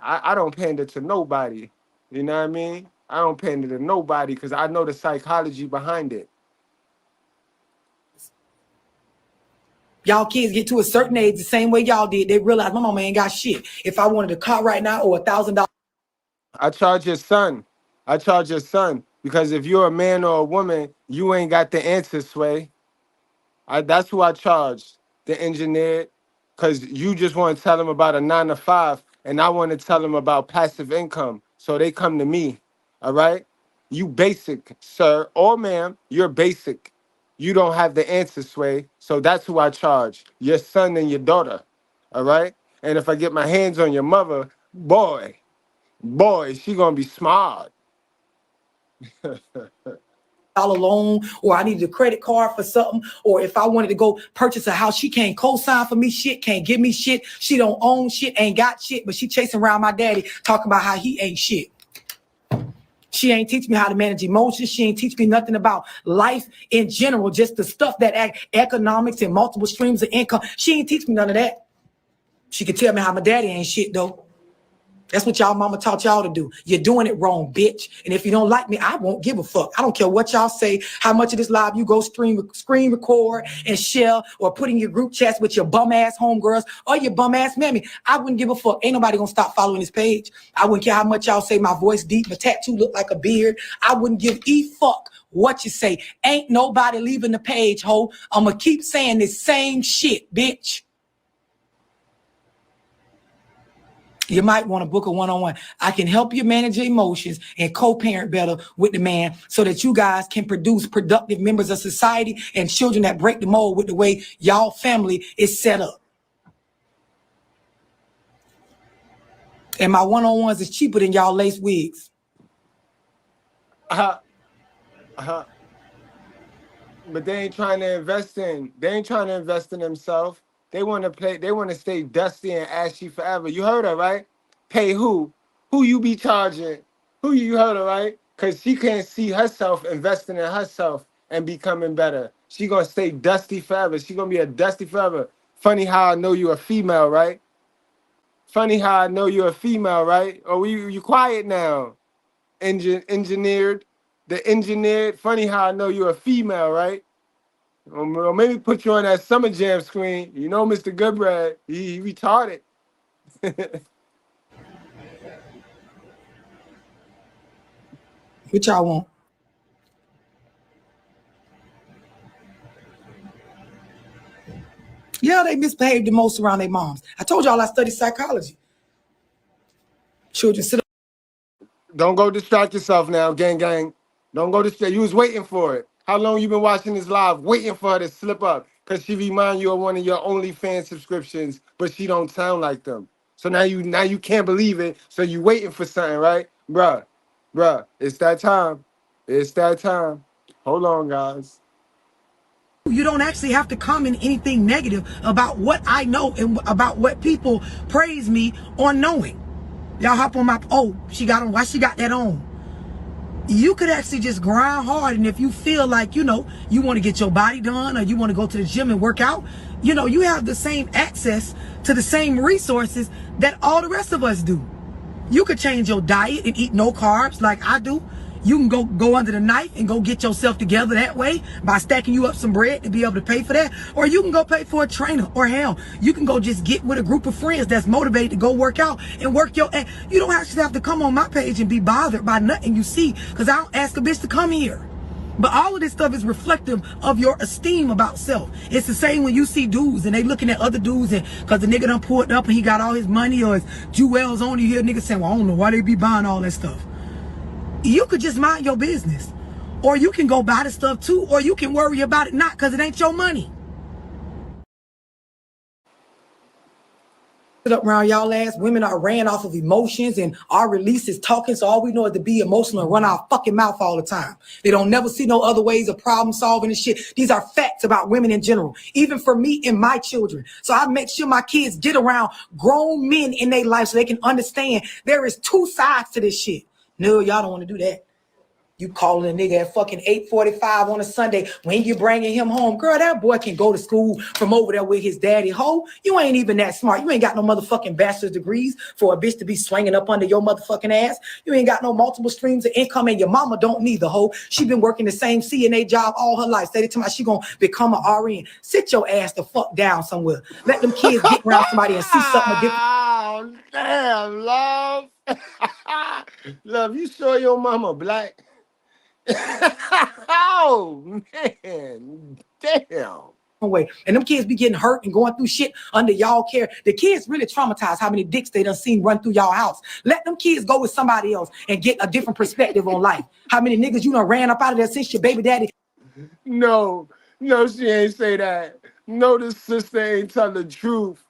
I don't pander to nobody. You know what I mean? I don't pander to nobody because I know the psychology behind it.
Y'all kids get to a certain age the same way y'all did. They realize my mama ain't got shit. If I wanted a car right now or $1,000.
I charge your son. Because if you're a man or a woman, you ain't got the answer, Sway. That's who I charge, the engineer, because you just want to tell them about a 9 to 5, and I want to tell them about passive income. So they come to me. All right? You basic, sir or ma'am. You're basic. You don't have the answer, Sway. So that's who I charge, your son and your daughter. All right? And if I get my hands on your mother, boy, she gonna be smart.
Loan, or I needed a credit card for something, or if I wanted to go purchase a house, she can't co-sign for me shit, can't give me shit, she don't own shit, ain't got shit, but she chasing around my daddy talking about how he ain't shit. She ain't teach me how to manage emotions. She ain't teach me nothing about life in general, just the stuff that economics and multiple streams of income. She ain't teach me none of that. She could tell me how my daddy ain't shit though. That's what y'all mama taught y'all to do. You're doing it wrong, bitch. And if you don't like me, I won't give a fuck. I don't care what y'all say, how much of this live you go screen record and share or put in your group chats with your bum ass homegirls or your bum ass mammy. I wouldn't give a fuck. Ain't nobody gonna stop following this page. I wouldn't care how much y'all say my voice deep, my tattoo look like a beard. I wouldn't give a fuck what you say. Ain't nobody leaving the page, ho. I'm gonna keep saying this same shit, bitch. You might want to book a one-on-one. I can help you manage your emotions and co-parent better with the man so that you guys can produce productive members of society and children that break the mold with the way y'all family is set up. And my one-on-ones is cheaper than y'all lace wigs.
But they ain't trying to invest in. They ain't trying to invest in themselves. They want to play. They want to stay dusty and ashy forever. You heard her, right? Pay who? Who you be charging? Who you heard her, right? Because she can't see herself investing in herself and becoming better. She gonna stay dusty forever. She gonna be a dusty forever. Funny how I know you're a female, right? Funny how I know you're a female, right? Or you quiet now? Engineered. Funny how I know you're a female, right? Or maybe put you on that Summer Jam screen. You know, Mr. Goodbread, he retarded.
What y'all want? Yeah, they misbehave the most around their moms. I told y'all I study psychology. Children sit up.
Don't go distract yourself now, gang. Don't go distract. You was waiting for it. How long you been watching this live, waiting for her to slip up? Because she remind you of one of your OnlyFans subscriptions, but she don't sound like them. So now you can't believe it. So you waiting for something, right? Bruh, it's that time. It's that time. Hold on, guys.
You don't actually have to comment anything negative about what I know and about what people praise me on knowing. Y'all hop on my, oh, she got on, why she got that on? You could actually just grind hard, and if you feel like, you know, you want to get your body done or you want to go to the gym and work out, you know, you have the same access to the same resources that all the rest of us do. You could change your diet and eat no carbs like I do. You can go under the knife and go get yourself together that way by stacking you up some bread to be able to pay for that. Or you can go pay for a trainer, or hell, you can go just get with a group of friends that's motivated to go work out and work your ass. You don't actually have to come on my page and be bothered by nothing you see, because I don't ask a bitch to come here. But all of this stuff is reflective of your esteem about self. It's the same when you see dudes and they looking at other dudes, and because the nigga done pulled up and he got all his money or his jewels on, you hear niggas saying, well, I don't know why they be buying all that stuff. You could just mind your business. Or you can go buy the stuff too, or you can worry about it not, because it ain't your money. Up around y'all ass women are ran off of emotions, and our release is talking, so all we know is to be emotional and run our fucking mouth all the time. They don't never see no other ways of problem solving and shit. These are facts about women in general, even for me and my children. So I make sure my kids get around grown men in their life so they can understand there is two sides to this shit. No, y'all don't want to do that. You calling a nigga at fucking 8:45 on a Sunday when you bringing him home. Girl, that boy can go to school from over there with his daddy. Ho, you ain't even that smart. You ain't got no motherfucking bachelor's degrees for a bitch to be swinging up under your motherfucking ass. You ain't got no multiple streams of income, and your mama don't neither, ho. She been working the same CNA job all her life. Say to me, she gonna become an RN. Sit your ass the fuck down somewhere. Let them kids get around somebody and see something different.
Oh, damn, love. Love, you sure your mama black? Oh, man, damn.
Way. And them kids be getting hurt and going through shit under y'all care. The kids really traumatized how many dicks they done seen run through y'all house. Let them kids go with somebody else and get a different perspective on life. How many niggas you done ran up out of there since your baby daddy?
No, she ain't say that. No, this sister ain't tell the truth.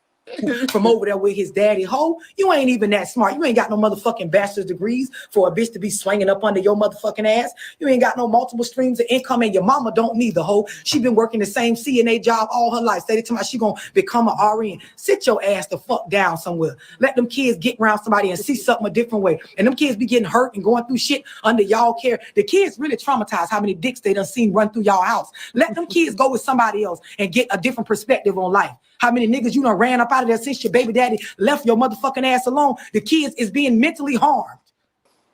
From over there with his daddy. Ho, you ain't even that smart. You ain't got no motherfucking bachelor's degrees for a bitch to be swinging up under your motherfucking ass. You ain't got no multiple streams of income, and your mama don't neither, ho. She been working the same CNA job all her life. Say to me, she gonna become an RN. Sit your ass the fuck down somewhere. Let them kids get around somebody and see something a different way. And them kids be getting hurt and going through shit under y'all care. The kids really traumatized how many dicks they done seen run through y'all house. Let them kids go with somebody else and get a different perspective on life. How many niggas you done ran up out of there since your baby daddy left your motherfucking ass alone? The kids is being mentally harmed.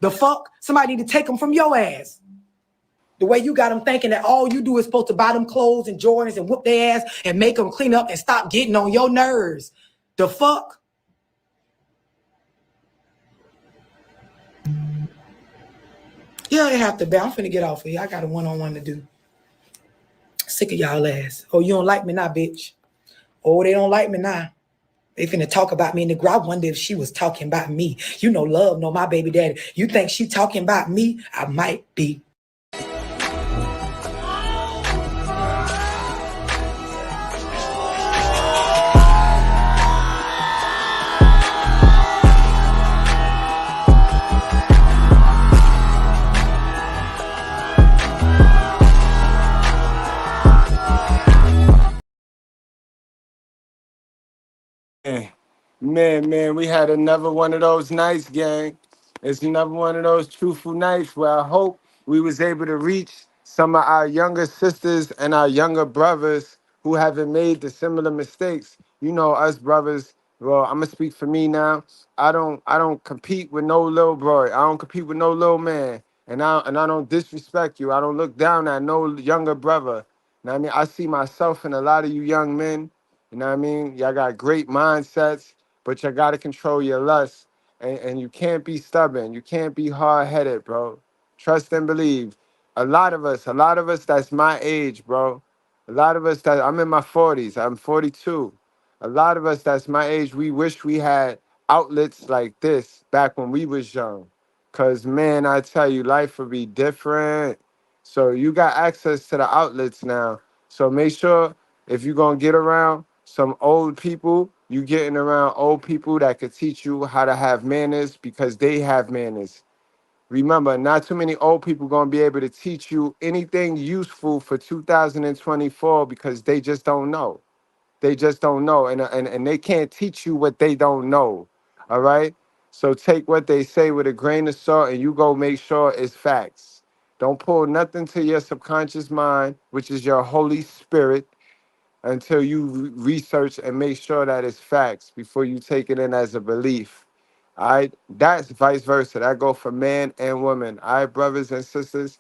The fuck? Somebody need to take them from your ass. The way you got them thinking that all you do is supposed to buy them clothes and Jordans and whoop their ass and make them clean up and stop getting on your nerves. The fuck? Yeah, they have to be. I'm finna get off of here. I got a one-on-one to do. Sick of y'all ass. Oh, you don't like me now, bitch. Oh, they don't like me now. They finna talk about me in the ground. I wonder if she was talking about me. You know, Love know my baby daddy. You think she talking about me? I might be.
Man, we had another one of those nights, gang. It's another one of those truthful nights where I hope we was able to reach some of our younger sisters and our younger brothers who haven't made the similar mistakes. You know, us brothers, well, I'm gonna speak for me now. I don't compete with no little boy. I don't compete with no little man. And I don't disrespect you. I don't look down at no younger brother. You know what I mean? I see myself in a lot of you young men. You know what I mean? Y'all got great mindsets, but you got to control your lust. And you can't be stubborn. You can't be hard-headed, bro. Trust and believe. A lot of us that's my age, bro. A lot of us that, I'm in my 40s. I'm 42. A lot of us that's my age, we wish we had outlets like this back when we was young. Because, man, I tell you, life would be different. So you got access to the outlets now. So make sure if you're going to get around some old people, you getting around old people that could teach you how to have manners because they have manners. Remember, not too many old people going to be able to teach you anything useful for 2024 because they just don't know. They just don't know. And they can't teach you what they don't know. All right? So take what they say with a grain of salt and you go make sure it's facts. Don't pull nothing to your subconscious mind, which is your Holy Spirit, until you research and make sure that it's facts before you take it in as a belief. All right? That's vice versa. That go for man and woman. All right, brothers and sisters?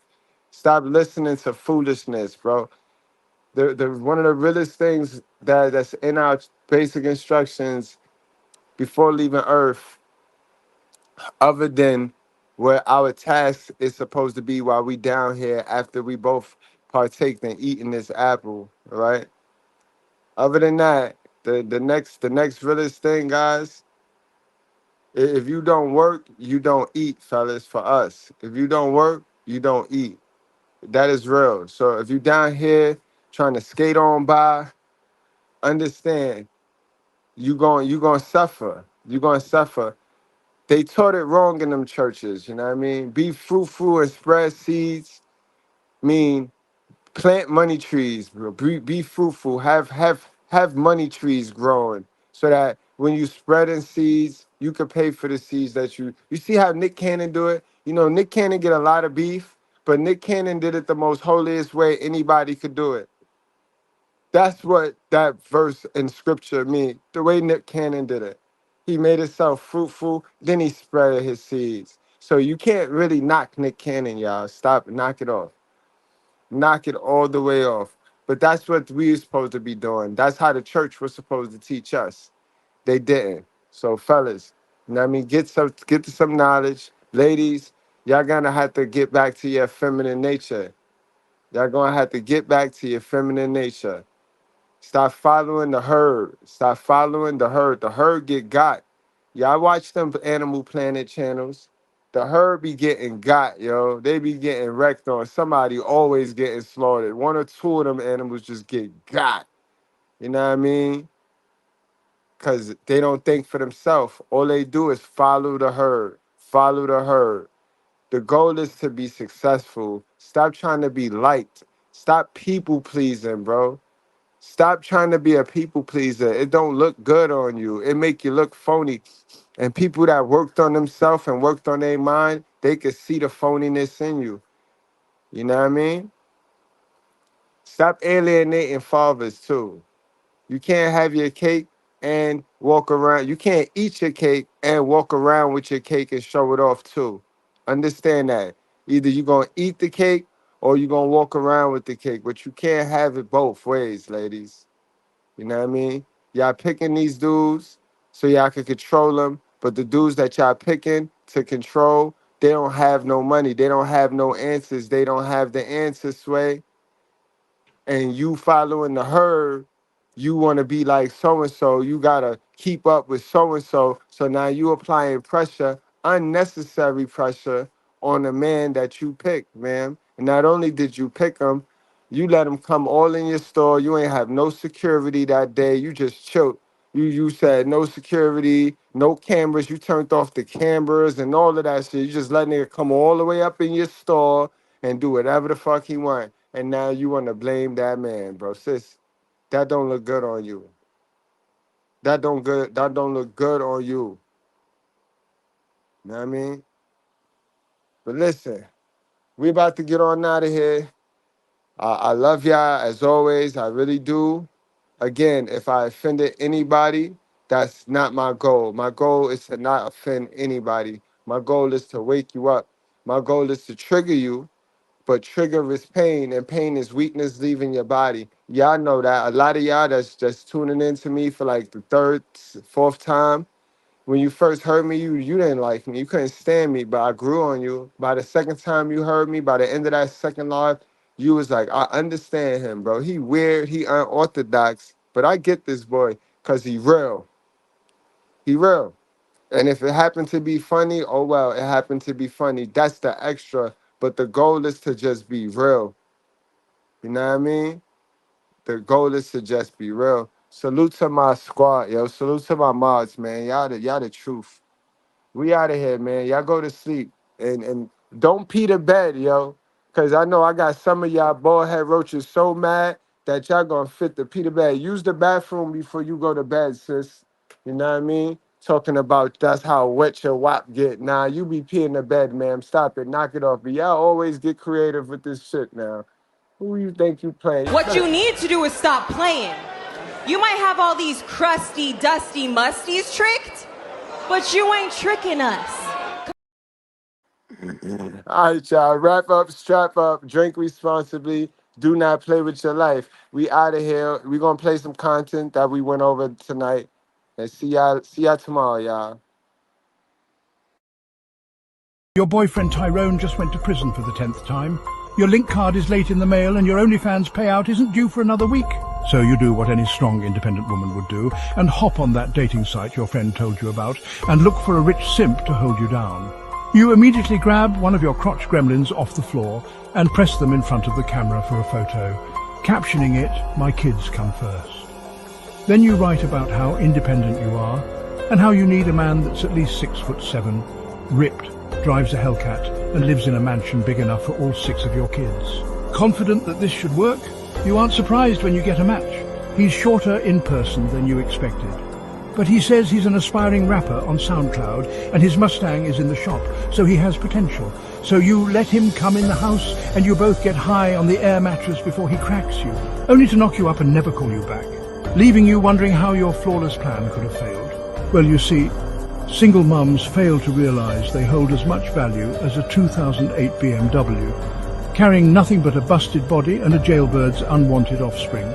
Stop listening to foolishness, bro. The one of the realest things that's in our basic instructions before leaving Earth, other than what our task is supposed to be while we down here after we both partake in eating this apple, right? Other than that, the next realest thing, guys, if you don't work, you don't eat, fellas, for us. If you don't work, you don't eat. That is real. So if you down here trying to skate on by, understand you gonna suffer. You're gonna suffer. They taught it wrong in them churches, you know what I mean? Be fruitful and spread seeds. Mean plant money trees, bro. Be fruitful. Have money trees growing so that when you spreading seeds, you can pay for the seeds that you see how Nick Cannon do it. You know, Nick Cannon get a lot of beef, but Nick Cannon did it the most holiest way anybody could do it. That's what that verse in scripture mean. The way Nick Cannon did it, he made himself fruitful, then he spread his seeds. So you can't really knock Nick Cannon, y'all. Stop, knock it off. Knock it all the way off. But that's what we were supposed to be doing. That's how the church was supposed to teach us. They didn't. So fellas, you know what I mean? Get to some knowledge. Ladies, y'all gonna have to get back to your feminine nature. Y'all gonna have to get back to your feminine nature. Stop following the herd. Stop following the herd. The herd get got. Y'all watch them Animal Planet channels. The herd be getting got, yo. They be getting wrecked on. Somebody always getting slaughtered. One or two of them animals just get got. You know what I mean? Because they don't think for themselves. All they do is follow the herd. Follow the herd. The goal is to be successful. Stop trying to be liked. Stop people pleasing, bro. Stop trying to be a people pleaser. It don't look good on you. It make you look phony. And people that worked on themselves and worked on their mind, they could see the phoniness in you. You know what I mean? Stop alienating fathers too. You can't have your cake and walk around. You can't eat your cake and walk around with your cake and show it off too. Understand that. Either you're going to eat the cake or you're going to walk around with the cake, but you can't have it both ways, ladies. You know what I mean? Y'all picking these dudes so y'all can control them, but the dudes that y'all picking to control, they don't have no money. They don't have no answers. They don't have the answers, Sway. And you following the herd, you want to be like so-and-so. You got to keep up with so-and-so. So now you applying pressure, unnecessary pressure on the man that you picked, man. And not only did you pick him, you let him come all in your store. You ain't have no security that day. You just chilled. You said no security, no cameras. You turned off the cameras and all of that shit. You just let nigga come all the way up in your store and do whatever the fuck he want. And now you want to blame that man, bro. Sis, that don't look good on you. That don't look good on you. You know what I mean? But listen, we about to get on out of here. I love y'all as always. I really do. Again, if I offended anybody, that's not my goal. My goal is to not offend anybody. My goal is to wake you up. My goal is to trigger you, but trigger is pain, and pain is weakness leaving your body. Y'all know that. A lot of y'all that's just tuning in to me for like the third, fourth time. When you first heard me, you didn't like me. You couldn't stand me, but I grew on you. By the second time you heard me, by the end of that second live, you was like, I understand him, bro. He weird, he unorthodox, but I get this boy because he real. He real. And if it happened to be funny, oh well, it happened to be funny. That's the extra. But the goal is to just be real. You know what I mean? The goal is to just be real. Salute to my squad, yo. Salute to my mods, man. Y'all the truth. We out of here, man. Y'all go to sleep. And don't pee the bed, yo. Cause I know I got some of y'all bald head roaches so mad that y'all gonna fit the pee the bed. Use the bathroom before you go to bed, sis. You know what I mean? Talking about that's how wet your wop get. Nah, you be peeing the bed, ma'am. Stop it. Knock it off. But y'all always get creative with this shit now. Who you think you playing?
What you need to do is stop playing. You might have all these crusty, dusty musties tricked, but you ain't tricking us.
All right, y'all. Wrap up, strap up, drink responsibly. Do not play with your life. We out of here. We gonna play some content that we went over tonight. And see y'all tomorrow, y'all.
Your boyfriend Tyrone just went to prison for the 10th time. Your link card is late in the mail and your OnlyFans payout isn't due for another week. So you do what any strong, independent woman would do and hop on that dating site your friend told you about and look for a rich simp to hold you down. You immediately grab one of your crotch gremlins off the floor and press them in front of the camera for a photo, captioning it, "My kids come first." Then you write about how independent you are and how you need a man that's at least 6'7", ripped, drives a Hellcat and lives in a mansion big enough for all 6 of your kids. Confident that this should work, you aren't surprised when you get a match. He's shorter in person than you expected. But he says he's an aspiring rapper on SoundCloud and his Mustang is in the shop, so he has potential. So you let him come in the house and you both get high on the air mattress before he cracks you, only to knock you up and never call you back, leaving you wondering how your flawless plan could have failed. Well, you see, single mums fail to realize they hold as much value as a 2008 BMW, carrying nothing but a busted body and a jailbird's unwanted offspring.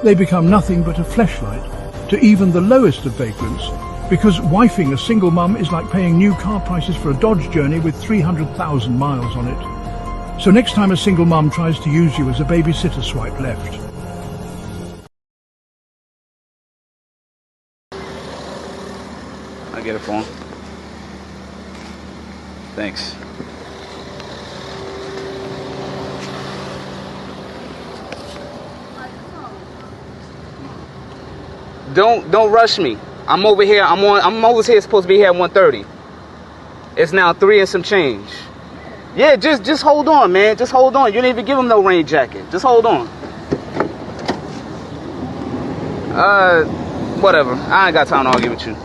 They become nothing but a fleshlight to even the lowest of vagrants, because wifing a single mum is like paying new car prices for a Dodge Journey with 300,000 miles on it. So next time a single mum tries to use you as a babysitter, swipe left.
I get it for him. Thanks. Don't rush me. I'm over here. I'm over here supposed to be here at 1:30. It's now 3 and some change. Yeah, just hold on, man. Just hold on. You didn't even give him no rain jacket. Just hold on. Whatever. I ain't got time to argue with you.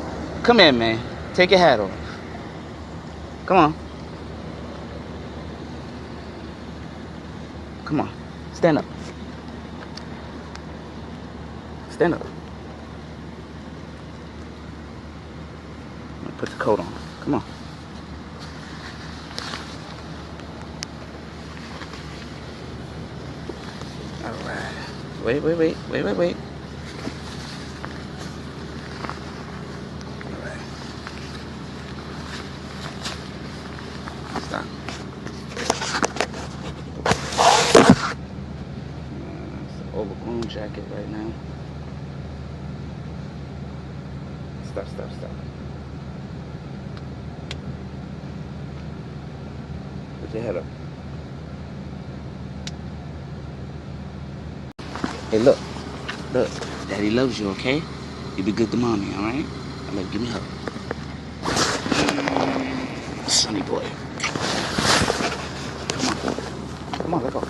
Come here, man. Take your hat off. Come on. Come on. Stand up. Stand up. Put the coat on. Come on. Alright. Wait. Alright. Stop. It's an overgrown jacket right now. Stop. Put your head up. Hey, look. Daddy loves you, okay? You be good to mommy, all right? I love you. Give me a hug. Sonny boy. Come on, let's go.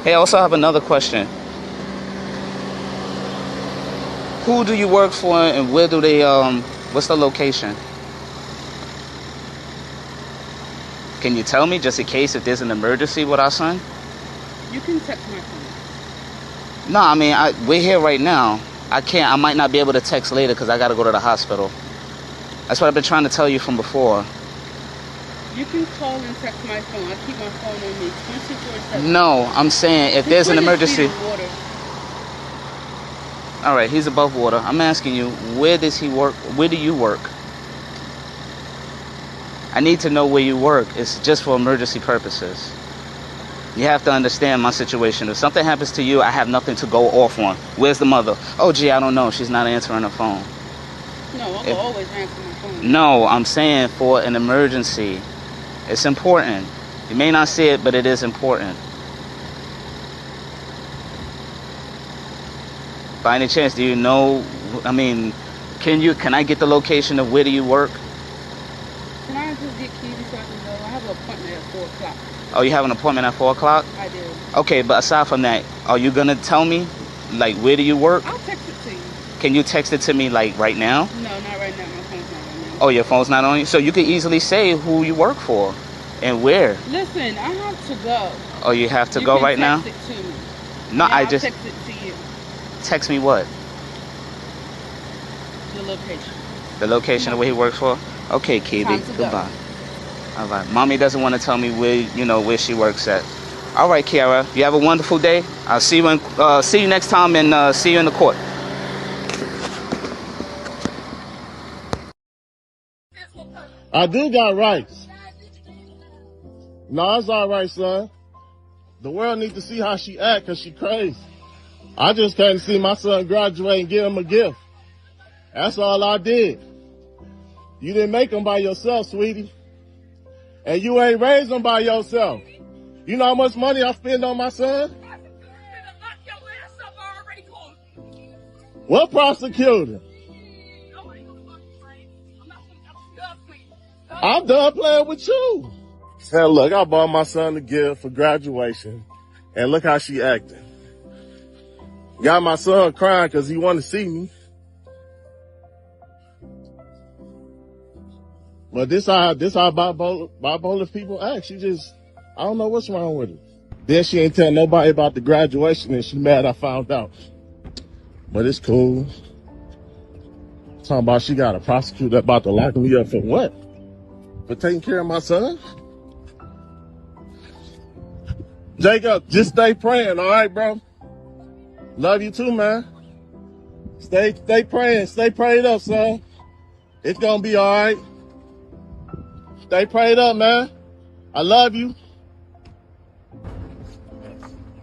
Hey, I also have another question. Who do you work for and where do they, what's the location? Can you tell me just in case if there's an emergency with our son?
You can text my phone.
No, I mean, we're here right now. I might not be able to text later because I got to go to the hospital. That's what I've been trying to tell you from before.
You can call and text my phone. I keep my phone on me 24/7.
No, I'm saying if there's an emergency. All right, he's above water. I'm asking you, where does he work? Where do you work? I need to know where you work. It's just for emergency purposes. You have to understand my situation. If something happens to you, I have nothing to go off on. Where's the mother? Oh, gee, I don't know. She's not answering her phone.
No, I will always answer my phone.
No, I'm saying for an emergency. It's important. You may not see it, but it is important. By any chance, do you know, I mean, can I get the location of where do you work?
Can I just get keys so I can go? I have an appointment at 4 o'clock.
Oh, you have an appointment at 4 o'clock?
I do.
Okay, but aside from that, are you going to tell me, like, where do you work?
I'll text it to you.
Can you text it to me, like, right now?
No, not right now. My phone's not on me.
Oh, your phone's not on you? So you can easily say who you work for and where.
Listen, I have to go.
Oh, you have to go right now?
You can text it to me.
No,
And
I
I'll
just...
text it to you.
Text me what?
The location.
The location of where he works for? Okay, KB. Goodbye. All right. Mommy doesn't want to tell me where she works at. All right, Kiara. You have a wonderful day. I'll see you see you next time and see you in the court.
I do got rights. No, it's all right, son. The world needs to see how she act because she crazy. I just came to see my son graduate and give him a gift. That's all I did. You didn't make him by yourself, sweetie. And you ain't raised him by yourself. You know how much money I spend on my son? What prosecutor? I'm done playing with you. Said, look, I bought my son a gift for graduation. And look how she acting. Got my son crying because he wanted to see me. But this how bipolar people act. She just, I don't know what's wrong with her. Then she ain't tell nobody about the graduation and she mad I found out. But it's cool. Talking about she got a prosecutor about to lock me up for what? For taking care of my son? Jacob, just stay praying, all right, bro? Love you too, man. Stay praying. Stay prayed up, son. It's gonna be all right. Stay prayed up, man. I love you.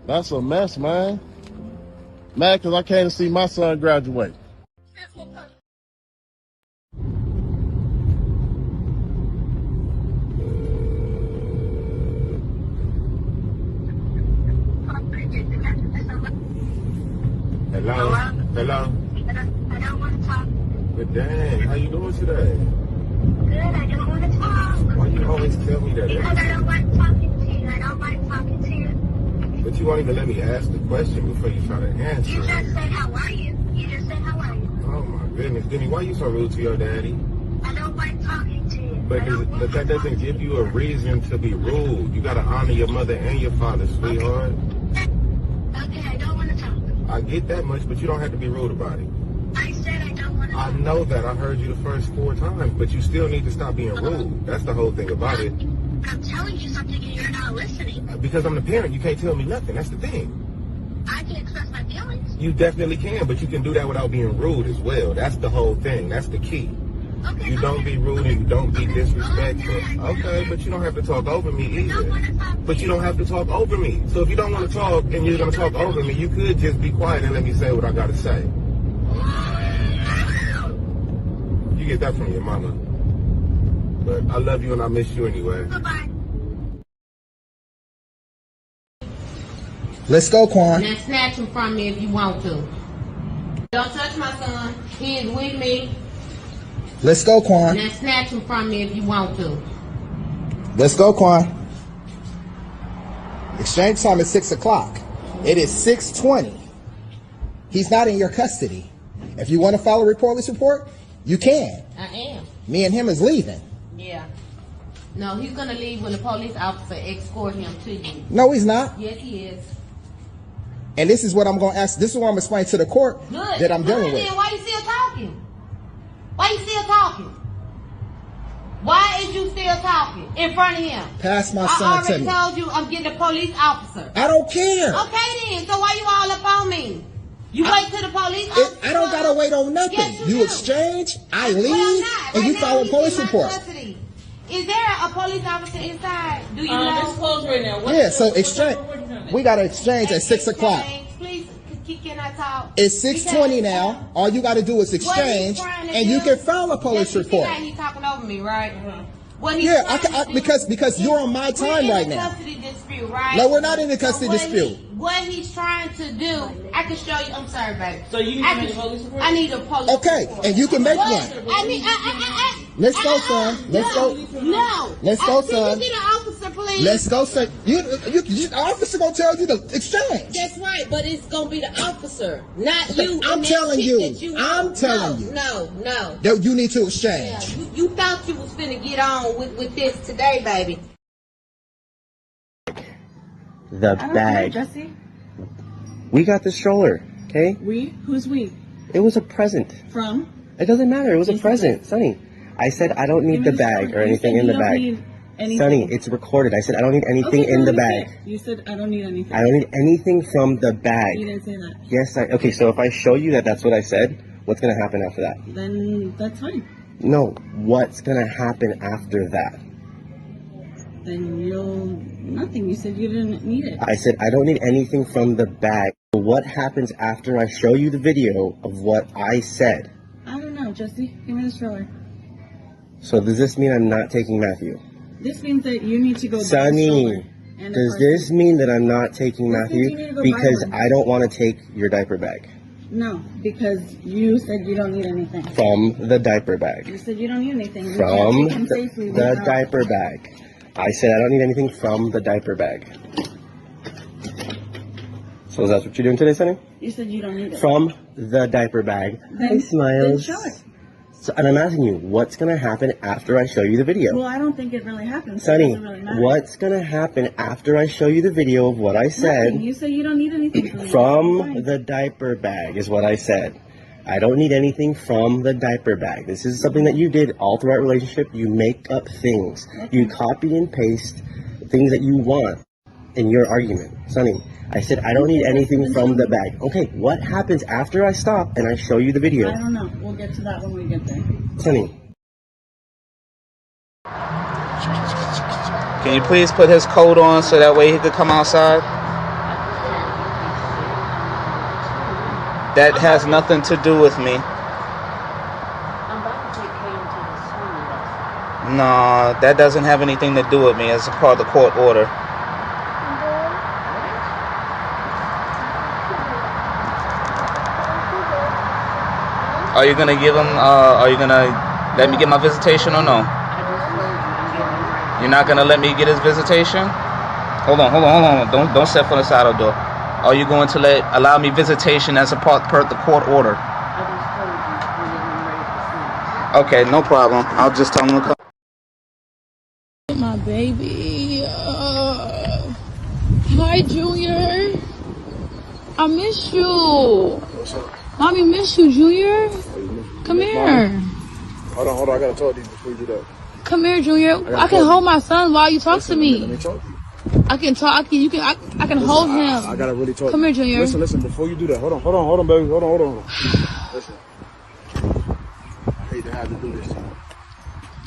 That's a mess, man. Mad because I came to see my son graduate.
Hello? Hello?
I don't want to talk.
But dang, how you doing today?
Good, I don't want to talk.
Why you always tell me that?
Because I don't like talking to you. I don't like talking to you.
But you won't even let me ask the question before you try to answer.
You just said, how are you? You just said, how are you?
Oh my goodness. Demi, why you so rude to your daddy?
I don't like talking to you.
But that doesn't give you a reason to be rude. You gotta honor your mother and your father, sweetheart.
Okay, I don't want to talk.
I get that much, but you don't have to be rude about it.
I said I don't want to talk.
I know that. I heard you the first 4 times, but you still need to stop being rude. That's the whole thing about it.
I'm telling you something and you're not listening.
Because I'm the parent, you can't tell me nothing. That's the thing.
I can express my feelings.
You definitely can, but you can do that without being rude as well. That's the whole thing. That's the key.
Okay,
you don't be rude and you don't be disrespectful. Okay, but you don't have to talk over me either. But you don't have to talk over me. So if you don't want to talk and you're going to talk over me, you could just be quiet and let me say what I got to say. You get that from your mama. But I love you and I miss you anyway.
Bye-bye.
Let's go, Quan.
Now snatch him from me if you want to. Don't touch my son. He is with me.
Let's go, Quan.
Now snatch him from me if you want to.
Let's go, Quan. Exchange time is 6 o'clock. It is 6:20. He's not in your custody. If you want to file a police report, you can.
I am.
Me and him is leaving.
Yeah. No, he's gonna leave when the police officer escort him to you.
No, he's not.
Yes, he is.
And this is what I'm going to ask. This is what I'm explaining to the court that I'm dealing with.
Then why you still talking? Why you still talking? Why is you still talking in front of him?
Pass my son to me.
I already told you I'm getting a police officer.
I don't care.
Okay then, so why you all up on me? You wait till the police officer.
I don't gotta wait on nothing.
Yes,
you exchange, I leave, and you file a police report.
Is there a police officer inside? Do you know?
It's closed right now.
Yeah, so exchange. We got to exchange at 6 o'clock.
Please, can I talk?
It's 6:20 now. All you got to do is exchange, and you can file a police report.
He's talking over me, right?
Because you're on my time right now.
Custody dispute, right?
No, we're not in the custody dispute.
What he's trying to do, I can show you. I'm sorry, baby.
So you need a police report?
I need a police report.
Okay, and you can make one. Let's go, son. Let's go.
No.
Let's go, son.
Can you get an officer, please?
Let's go, son. The officer gonna tell you to exchange.
That's right, but it's gonna be the officer, not you.
I'm telling you. I'm telling you.
No.
That you need to exchange.
Yeah, you thought you was finna get on with this today, baby.
The bag.
Jesse?
We got the stroller, okay?
We? Who's we?
It was a present.
From?
It doesn't matter. It was a present. Sonny, I said I don't need the bag or anything in the bag. Sonny, it's recorded. I said I don't need anything in the bag.
You said I don't need anything.
I don't need anything from the bag.
You didn't say that.
Yes, okay, so if I show you that that's what I said, what's going to happen after that?
Then that's fine.
No, what's going to happen after that?
Then nothing. You said you didn't need it.
I said I don't need anything from the bag. What happens after I show you the video of what I said?
I don't know, Jesse. Give me the stroller.
So does this mean I'm not taking Matthew?
This means that you need to go buy
Sonny, does this mean that I'm not taking Matthew because I don't want to take your diaper bag?
No, because you said you don't need anything.
From the diaper bag.
You said you don't need anything.
From the diaper bag. I said I don't need anything from the diaper bag. So that's what you're doing today, Sonny?
You said you don't need it.
From the diaper bag. Hi, Smiles.
Then show it.
So, and I'm asking you, what's going to happen after I show you the video?
Well, I don't think it really happens.
Sonny,
so it doesn't really matter.
what's going to happen after I show you the video of what I said?
Nothing. You said you don't need anything
From the diaper bag is what I said. I don't need anything from the diaper bag. This is something that you did all throughout relationship. You make up things. Okay. You copy and paste things that you want in your argument. Sonny, I said I don't need anything from the bag. Okay, what happens after I stop and I show you the video?
I don't know. We'll get to that when we get there.
Sonny.
Can you please put his coat on so that way he could come outside? That has nothing to do with me. No, that doesn't have anything to do with me. It's a part of the court order. Are you gonna give him? Are you gonna let me get my visitation or no? You're not gonna let me get his visitation? Hold on. Don't step on the side of the door. Are you going to allow me visitation as a part per the court order? Okay, no problem. I'll just tell him to come.
Baby. Hi, Junior. I miss you.
What's up?
Mommy miss you, Junior. Come here.
Hold on. I gotta talk to you before you do that.
Come here, Junior. I can hold my son while you talk to me.
Let me talk to you.
I can talk. I can hold him.
I gotta really talk.
Come here, Junior.
Listen. Before you do that, hold on, baby. Hold on. Listen. I hate to have to do this to you.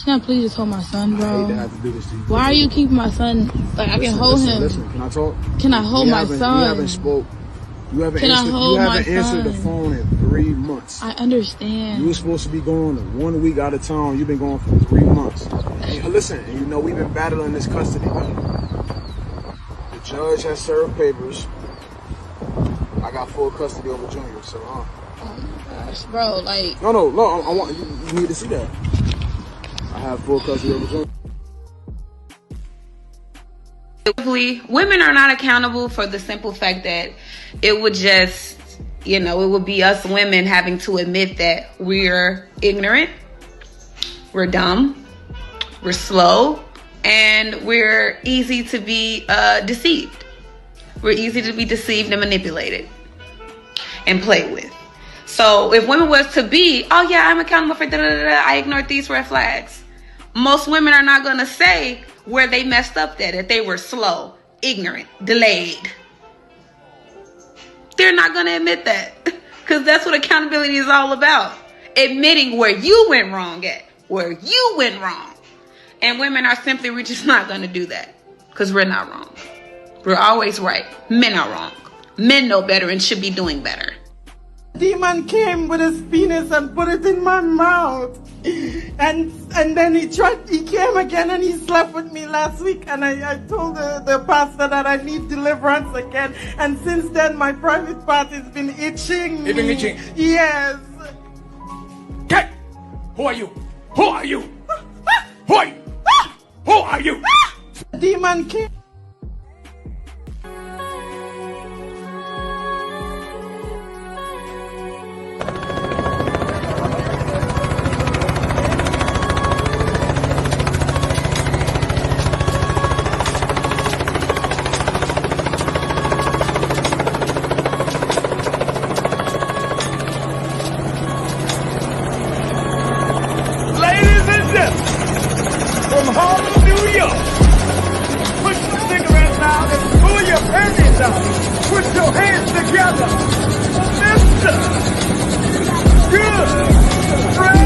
Can I please just hold my son, bro?
I hate to have to do this to you.
Why are you keeping my son? Like, I can hold him.
Listen, can I talk?
Can I hold my son?
You haven't spoke. You haven't answered the phone in 3 months.
I understand.
You were supposed to be going 1 week out of town. You've been going for 3 months. And listen, you know we've been battling this custody battle. The judge has served papers. I got full custody over Junior, so
Oh my gosh, bro, like.
No, I want you need to see that. I have full custody over Junior.
Women are not accountable for the simple fact that it would just, it would be us women having to admit that we're ignorant, we're dumb, we're slow, and we're easy to be deceived. We're easy to be deceived and manipulated and played with. So if women was to be, oh yeah, I'm accountable for I ignored these red flags. Most women are not going to say where they messed up that they were slow, ignorant, delayed. They're not going to admit that because that's what accountability is all about. Admitting where you went wrong at, where you went wrong. And women are simply, we're just not going to do that because we're not wrong. We're always right. Men are wrong. Men know better and should be doing better.
Demon came with his penis and put it in my mouth. And then he came again and he slept with me last week, and I told the pastor that I need deliverance again, and since then my private part has been itching.
It's been itching?
Yes.
Okay. Who are you? Who are you? Who are you? Who are you?
Demon came.
From Harlem, New York. Put your cigarettes out and pull your panties out. Put your hands together. Mr. Goodbread.